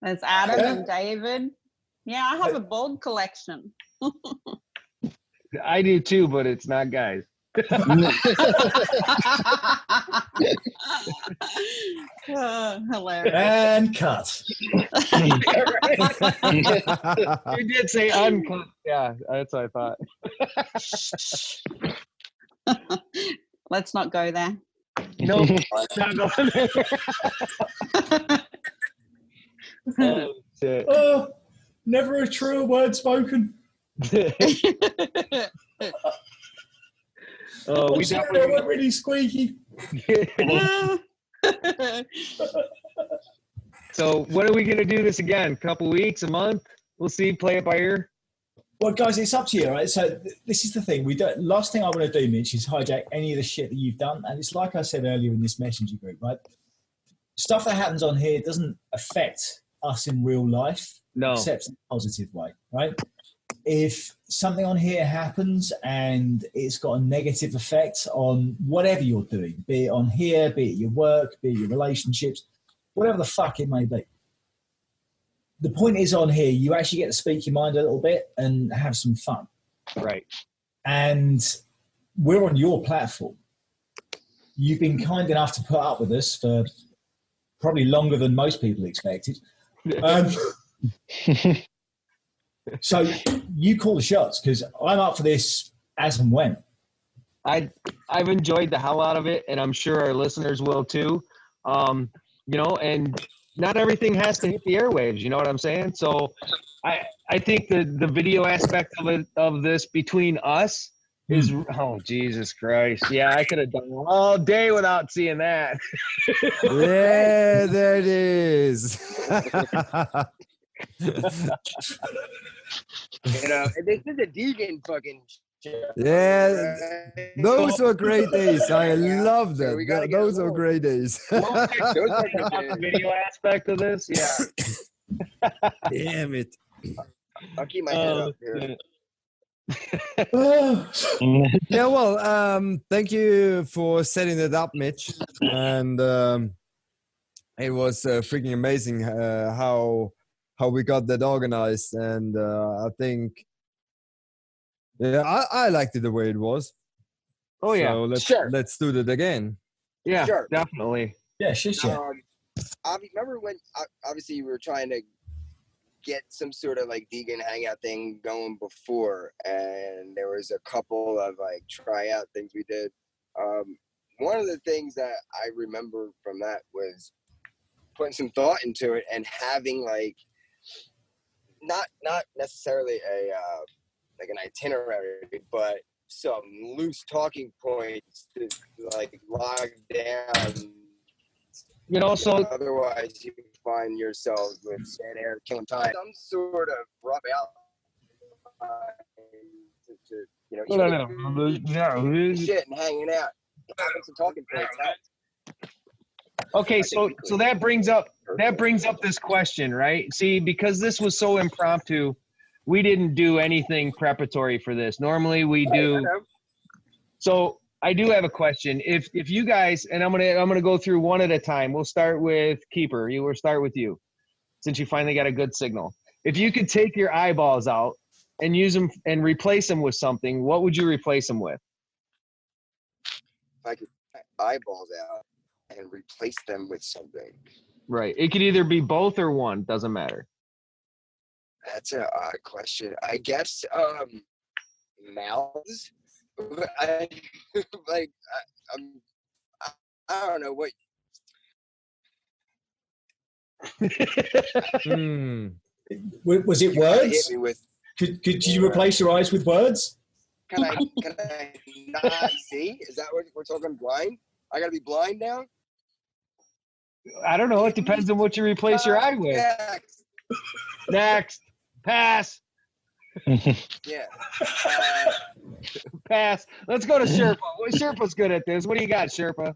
There's Adam and David. Yeah, I have a board collection. I do too, but it's not guys. Hilarious. And cut. You did say uncut. Yeah, that's what I thought. Let's not go there. Nope. Not going there. Oh, shit. Oh, never a truer word spoken. Oh, we sorry, I went really squeaky. So when are we going to do this again? Couple weeks, a month? We'll see. Play it by ear. Well, guys, it's up to you, right? So this is the thing. Last thing I want to do, Mitch, is hijack any of the shit that you've done. And it's like I said earlier in this messenger group, right? Stuff that happens on here doesn't affect us in real life, except in a positive way, right? If something on here happens and it's got a negative effect on whatever you're doing, be it on here, be it your work, be it your relationships, whatever the fuck it may be. The point is on here, you actually get to speak your mind a little bit and have some fun. Right. And we're on your platform. You've been kind enough to put up with us for probably longer than most people expected. So you call the shots, because I'm up for this as and when. I've enjoyed the hell out of it, and I'm sure our listeners will too. And not everything has to hit the airwaves. You know what I'm saying? So I think the video aspect of this between us is, oh, Jesus Christ. Yeah, I could have done all day without seeing that. Yeah, there it is. This is a Degen fucking show. Yeah, those were great days. I loved So it. we gotta Those were great days. The video aspect of this, yeah. Damn it. I'll keep my head up here. Yeah, well, thank you for setting it up, Mitch. And it was freaking amazing how we got that organized. And I think, yeah, I liked it the way it was. Oh, yeah. So let's do that again. Yeah, Sure. definitely. Yeah, sure. I remember when, obviously, you were trying to get some sort of like Degen hangout thing going before, and there was a couple of like tryout things we did. One of the things that I remember from that was putting some thought into it and having like not necessarily a like an itinerary, but some loose talking points to like lock down. You know, so otherwise you find yourself with dead air, killing time. Some sort of rough out to shit and hanging out, having some talking points. Okay, so that brings up this question, right? See, because this was so impromptu, we didn't do anything preparatory for this. Normally we do. So I do have a question. If you guys, and I'm gonna go through one at a time. We'll start with Keeper. We'll start with you, since you finally got a good signal. If you could take your eyeballs out and use them and replace them with something, what would you replace them with? If I could take my eyeballs out and replace them with something. Right. It could either be both or one. Doesn't matter. That's an odd question. I guess mouths. I don't know what. Was it words? Could you replace your eyes with words? Can I not see? Is that what we're talking? Blind? I gotta be blind now? I don't know. It depends on what you replace your eye with. Next. Pass. Yeah. Pass. Let's go to Sherpa. Sherpa's good at this. What do you got, Sherpa?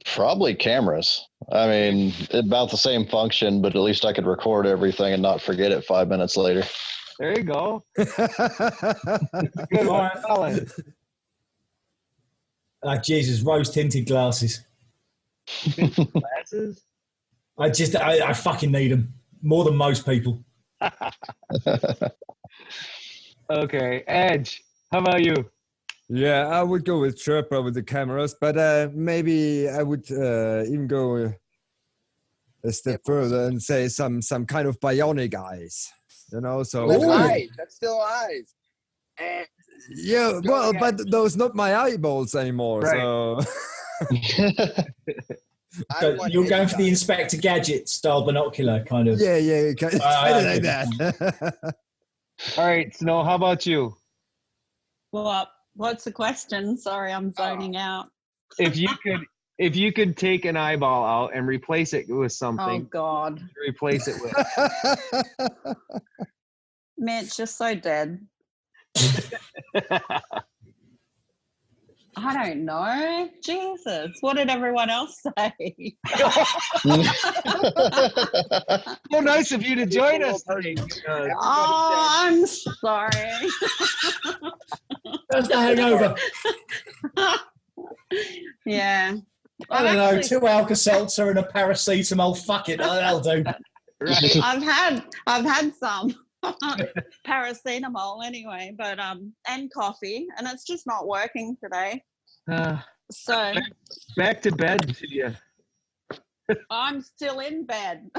Probably cameras. I mean, about the same function, but at least I could record everything and not forget it 5 minutes later. There you go. Good one, Alan. Jesus, rose tinted glasses. Glasses? I fucking need them more than most people. Okay, Edge, how about you? Yeah, I would go with Sherpa with the cameras, but maybe I would even go a step further and say some kind of bionic eyes. You know, so That's eyes. That's still eyes. Yeah, well, but those not my eyeballs anymore. Right. So You're going for the Inspector Gadget style binocular kind of. yeah, kind of like that. All right, Snow, how about you? What's the question? Sorry, I'm zoning out. If you could take an eyeball out and replace it with something. Oh God. Replace it with. Mitch, you're so dead. I don't know. Jesus. What did everyone else say? So nice of you to join us. Oh, I'm sorry. That's the hangover. Yeah. I don't know. 2 Alka-Seltzer and a paracetamol. Fuck it. That'll do. Right. I've had some paracetamol anyway, but and coffee, and it's just not working today. So back to bed to you. I'm still in bed.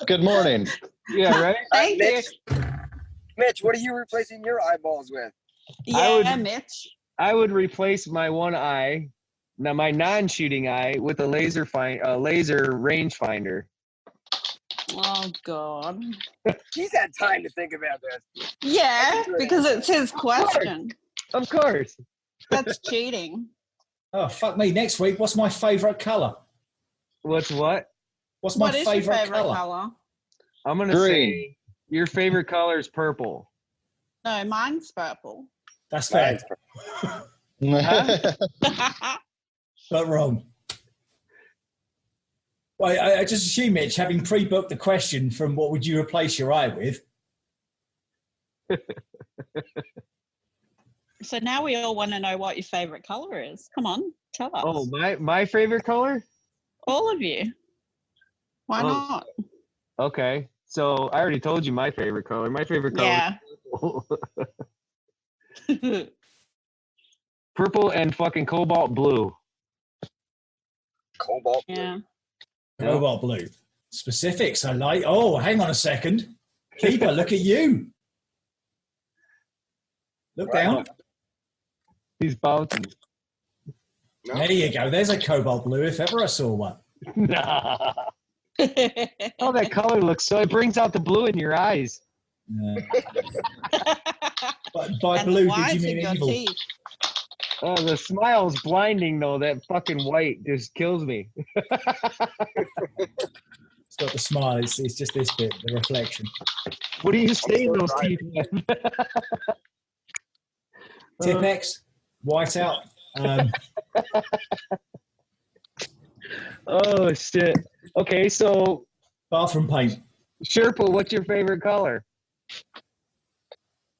Good morning. Yeah, right. Thank you. Mitch, what are you replacing your eyeballs with? Yeah, Mitch. I would replace my one eye, now my non-shooting eye, with a laser rangefinder. Oh God. He's had time to think about this. Yeah, because it's his question. Of course. That's cheating. Oh, fuck me. Next week, what's my favourite colour? What's what? What's my What is your favourite favorite colour? color? I'm going to say your favorite color is purple. No, mine's purple. That's fair. But wrong. Well, I just assume, Mitch, having pre-booked the question from what would you replace your eye with? So now we all want to know what your favorite color is. Come on, tell us. Oh, my favorite color? All of you. Why not? Okay. So I already told you my favorite color. My favorite color is purple. Purple and fucking cobalt blue. Cobalt blue. Yeah. Cobalt blue. Specifics I like. Oh, hang on a second. Keeper, look at you. Look down. He's bouncing. No. There you go. There's a cobalt blue if ever I saw one. Nah. Oh, that color looks so. It brings out the blue in your eyes. But by And blue, the did you whites in mean your evil? teeth. Oh, the smile's blinding though. That fucking white just kills me. It's not the smile. It's just this bit, the reflection. What are you saying, those teeth? Tipex, whiteout. Oh shit. Okay, so bathroom paint. Sherpa, what's your favorite color?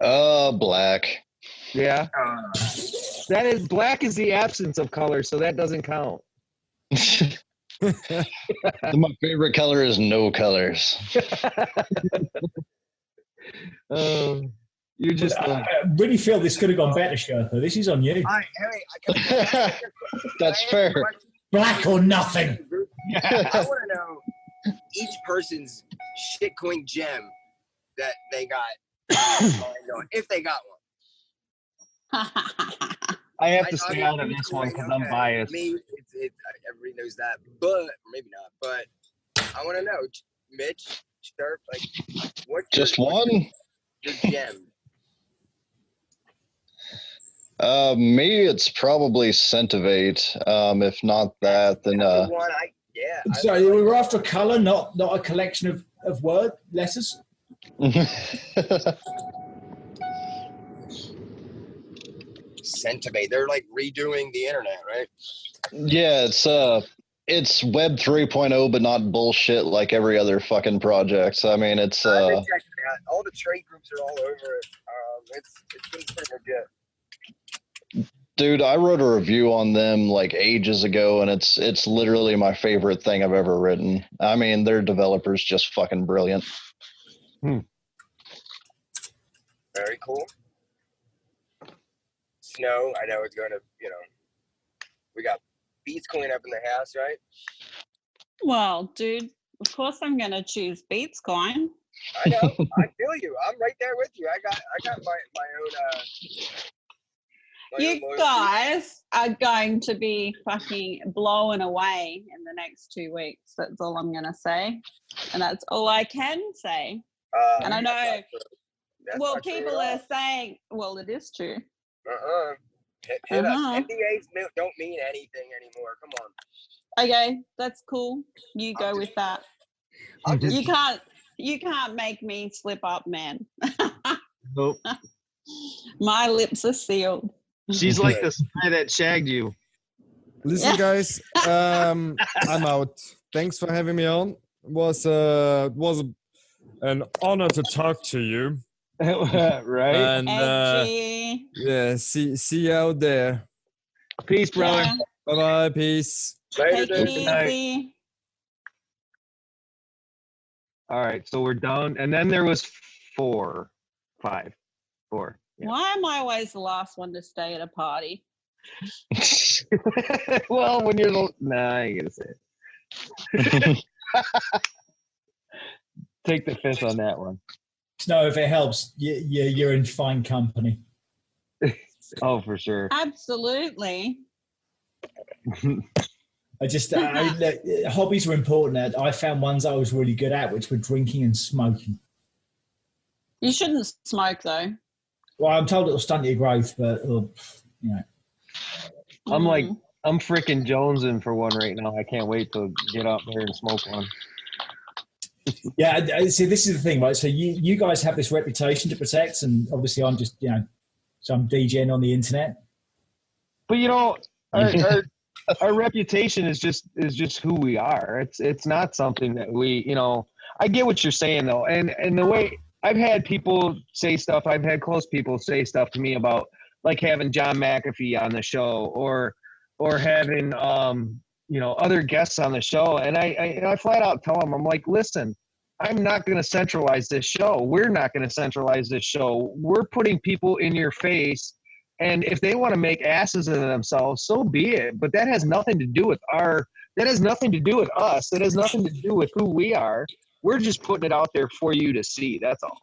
Black. Yeah. That is black is the absence of color, so that doesn't count. My favorite color is no colors. You just. I really feel this could have gone better, Sherpa. This is on you. That's fair. Black or nothing. I want to know each person's shitcoin gem that they got, if they got one. I have to stay out of this one because I'm biased. Me, everybody knows that, but maybe not. But I want to know, Mitch, Sharp, like, what's just your gem? Me, it's probably Centivate. If not that, then So we were after a color, not a collection of word letters. Centivate. They're like redoing the internet, right? Yeah, it's Web 3.0, but not bullshit like every other fucking project. I mean, it's I've been checking it out. All the trade groups are all over it. It's been pretty legit. Dude, I wrote a review on them like ages ago, and it's literally my favorite thing I've ever written. I mean, their developer's just fucking brilliant. Very cool. Snow, I know it's going to, we got Bitcoin up in the house, right? Well, dude, of course I'm going to choose Bitcoin. I know. I feel you. I'm right there with you. I got my own. You guys are going to be fucking blown away in the next 2 weeks. That's all I'm going to say. And that's all I can say. And I know, well, people are saying, well, it is true. Hit us. NDAs don't mean anything anymore. Come on. Okay, that's cool. You go with that. You can't make me slip up, man. Nope. My lips are sealed. She's like the spy that shagged you. Listen, guys, I'm out. Thanks for having me on. It was an honor to talk to you. Right? And yeah, see you out there. Peace, brother. Yeah. Bye-bye. Peace. Take it easy. All right, so we're done. And then there was 4. Yeah. Why am I always the last one to stay at a party? Well, when you're I ain't gonna say it. Take the fifth on that one. No, if it helps, you're in fine company. Oh, for sure. Absolutely. Hobbies are important. I found ones I was really good at, which were drinking and smoking. You shouldn't smoke, though. Well, I'm told it'll stunt your growth, but I'm freaking jonesing for one right now. I can't wait to get out there and smoke one. Yeah, see, this is the thing, right? So you guys have this reputation to protect, and obviously I'm just, some Degen on the internet. But our reputation is just who we are. It's not something that we, I get what you're saying though, and the way I've had people say stuff, I've had close people say stuff to me about like having John McAfee on the show or having other guests on the show, and I flat out tell them, I'm like, listen, I'm not going to centralize this show. We're not going to centralize this show. We're putting people in your face, and if they want to make asses of themselves, so be it. But that has nothing to do with that has nothing to do with us. That has nothing to do with who we are. We're just putting it out there for you to see. That's all,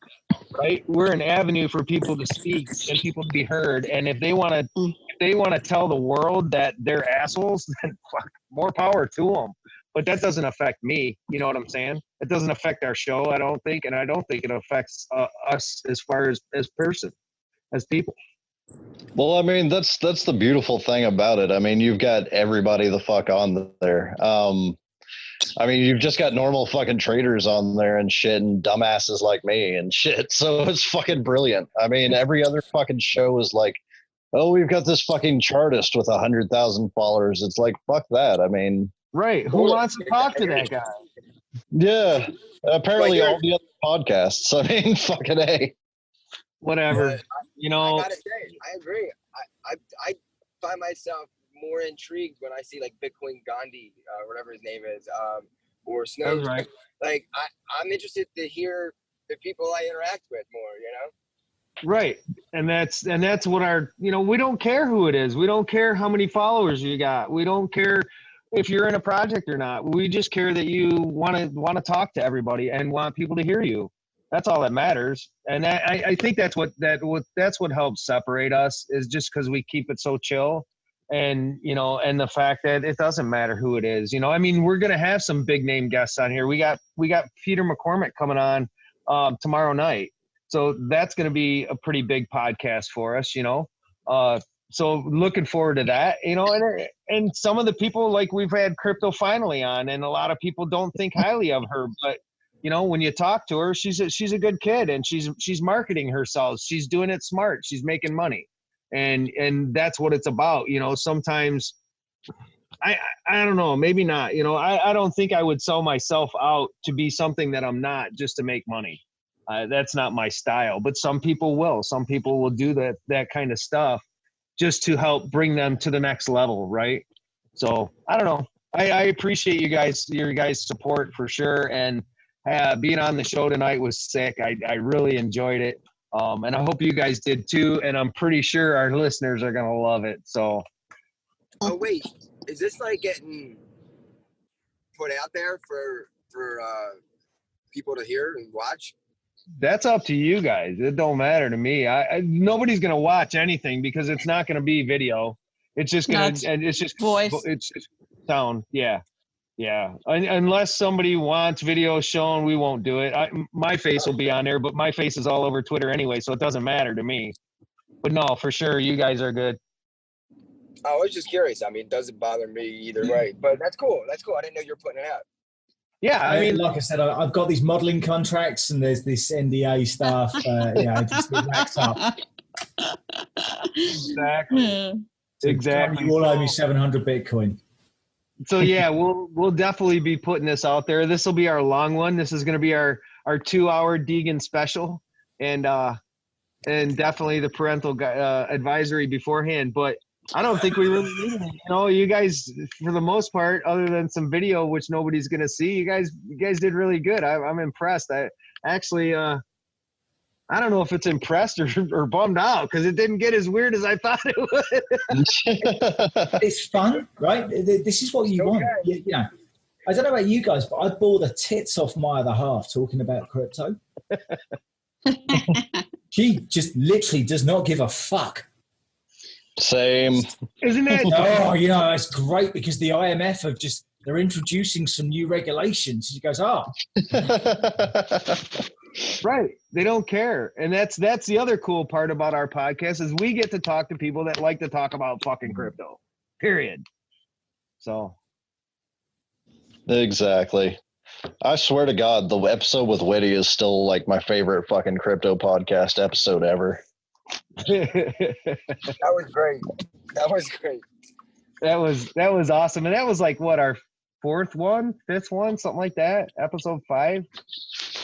right? We're an avenue for people to speak and people to be heard. And if they want to tell the world that they're assholes, then fuck, more power to them. But that doesn't affect me. You know what I'm saying? It doesn't affect our show, I don't think, and I don't think it affects us as far as people. Well, I mean, that's the beautiful thing about it. I mean, you've got everybody the fuck on there. I mean, you've just got normal fucking traders on there and shit, and dumbasses like me and shit. So it's fucking brilliant. I mean, every other fucking show is like, oh, we've got this fucking chartist with 100,000 followers. It's like, fuck that. I mean, right? Who wants to talk to that guy? Yeah, apparently all the other podcasts. I mean, fucking A. Whatever. I gotta say, I agree. I find myself more intrigued when I see like Bitcoin Gandhi, whatever his name is, or Snow. That's right. Like I'm interested to hear the people I interact with more. Right, and that's what we don't care who it is. We don't care how many followers you got. We don't care if you're in a project or not. We just care that you want to talk to everybody and want people to hear you. That's all that matters. And I think that's what helps separate us, is just because we keep it so chill. And and the fact that it doesn't matter who it is. I mean, we're gonna have some big name guests on here. We got Peter McCormick coming on tomorrow night, so that's gonna be a pretty big podcast for us. So looking forward to that. And some of the people, like we've had Crypto Finally on, and a lot of people don't think highly of her, but when you talk to her, she's a good kid, and she's marketing herself. She's doing it smart. She's making money. And that's what it's about. Sometimes I don't know, maybe not, I don't think I would sell myself out to be something that I'm not just to make money. That's not my style, but some people will do that kind of stuff. just to help bring them to the next level, right? So I don't know. I appreciate your guys' support for sure, and being on the show tonight was sick. I really enjoyed it, and I hope you guys did too. And I'm pretty sure our listeners are gonna love it. So. Oh wait, is this like getting put out there for people to hear and watch? That's up to you guys. It don't matter to me. Nobody's gonna watch anything because it's not gonna be video. It's just gonna and it's just voice. It's just sound. Yeah. Unless somebody wants video shown, we won't do it. My face will be on there, but my face is all over Twitter anyway, so it doesn't matter to me. But no, for sure, you guys are good. I was just curious. I mean, it doesn't bother me either way, but that's cool. That's cool. I didn't know you were putting it out. Yeah, I mean, like I said, I've got these modeling contracts and there's this NDA stuff. Just get wrapped up. Exactly. You all owe me 700 Bitcoin. So yeah, we'll definitely be putting this out there. This will be our long one. This is going to be our 2-hour Degen special, and definitely the parental advisory beforehand. But I don't think we really need it. You guys, for the most part, other than some video which nobody's going to see, you guys did really good. I'm impressed. I actually, I don't know if it's impressed or bummed out because it didn't get as weird as I thought it would. It's fun, right? This is what you want. I don't know about you guys, but I bore the tits off my other half talking about crypto. She just literally does not give a fuck. Same. Isn't it? Oh, it's great because the IMF they're introducing some new regulations. She goes, Right. They don't care. And that's the other cool part about our podcast is we get to talk to people that like to talk about fucking crypto. Period. So. Exactly. I swear to God, the episode with Whitty is still like my favorite fucking crypto podcast episode ever. That was great. That was awesome. And that was like what, our 4th one, 5th one, something like that, episode 5.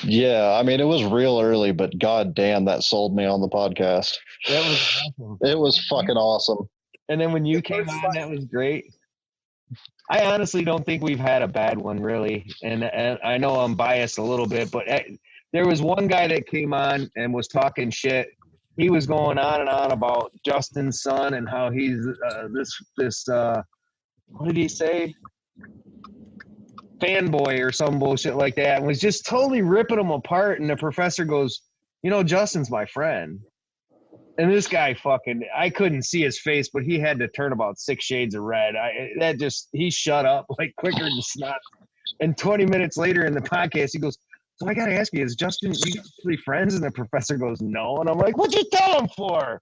Yeah, I mean it was real early, but god damn, that sold me on the podcast. That was awesome. It was fucking awesome. And then when you came on, that was great. I honestly don't think we've had a bad one really, and I know I'm biased a little bit, but there was one guy that came on and was talking shit. He was going on and on about Justin's son and how he's this what did he say? Fanboy or some bullshit like that, and was just totally ripping him apart. And the professor goes, Justin's my friend. And this guy I couldn't see his face, but he had to turn about 6 shades of red. He shut up like quicker than snot. And 20 minutes later in the podcast, he goes, so I got to ask you, is Justin, you guys really friends? And the professor goes, no. And I'm like, what'd you tell him for?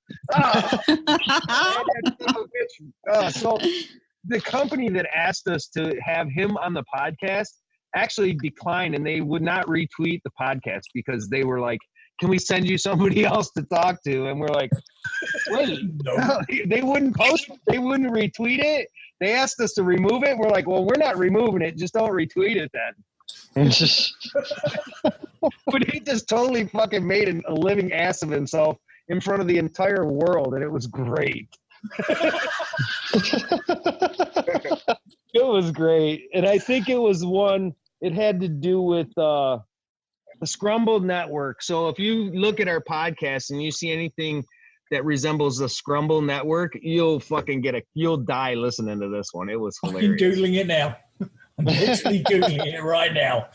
So the company that asked us to have him on the podcast actually declined, and they would not retweet the podcast because they were like, can we send you somebody else to talk to? And we're like, wait, no. They wouldn't post it. They wouldn't retweet it. They asked us to remove it. We're like, well, we're not removing it. Just don't retweet it then. But he just totally fucking made a living ass of himself in front of the entire world, and it was great. It was great. And I think it was it had to do with the Scrumble Network. So if you look at our podcast and you see anything that resembles the Scrumble Network, you'll die listening to this one. It was hilarious. I'm Googling it now. I'm literally Googling it right now.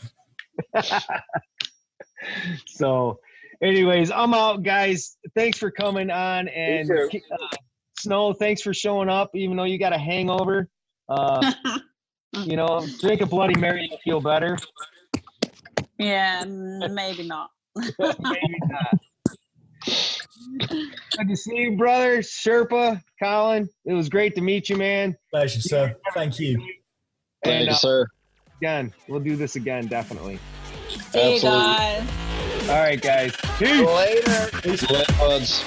So anyways, I'm out, guys. Thanks for coming on. And Snow, thanks for showing up, even though you got a hangover. Drink a Bloody Mary to feel better. Yeah, maybe not. Maybe not. Good to see you, brother. Sherpa, Colin. It was great to meet you, man. Pleasure, sir. Thank you. Thank you, sir. Again, we'll do this again, definitely. See you guys. All right, guys. Peace. Later. Peace. Later, buds.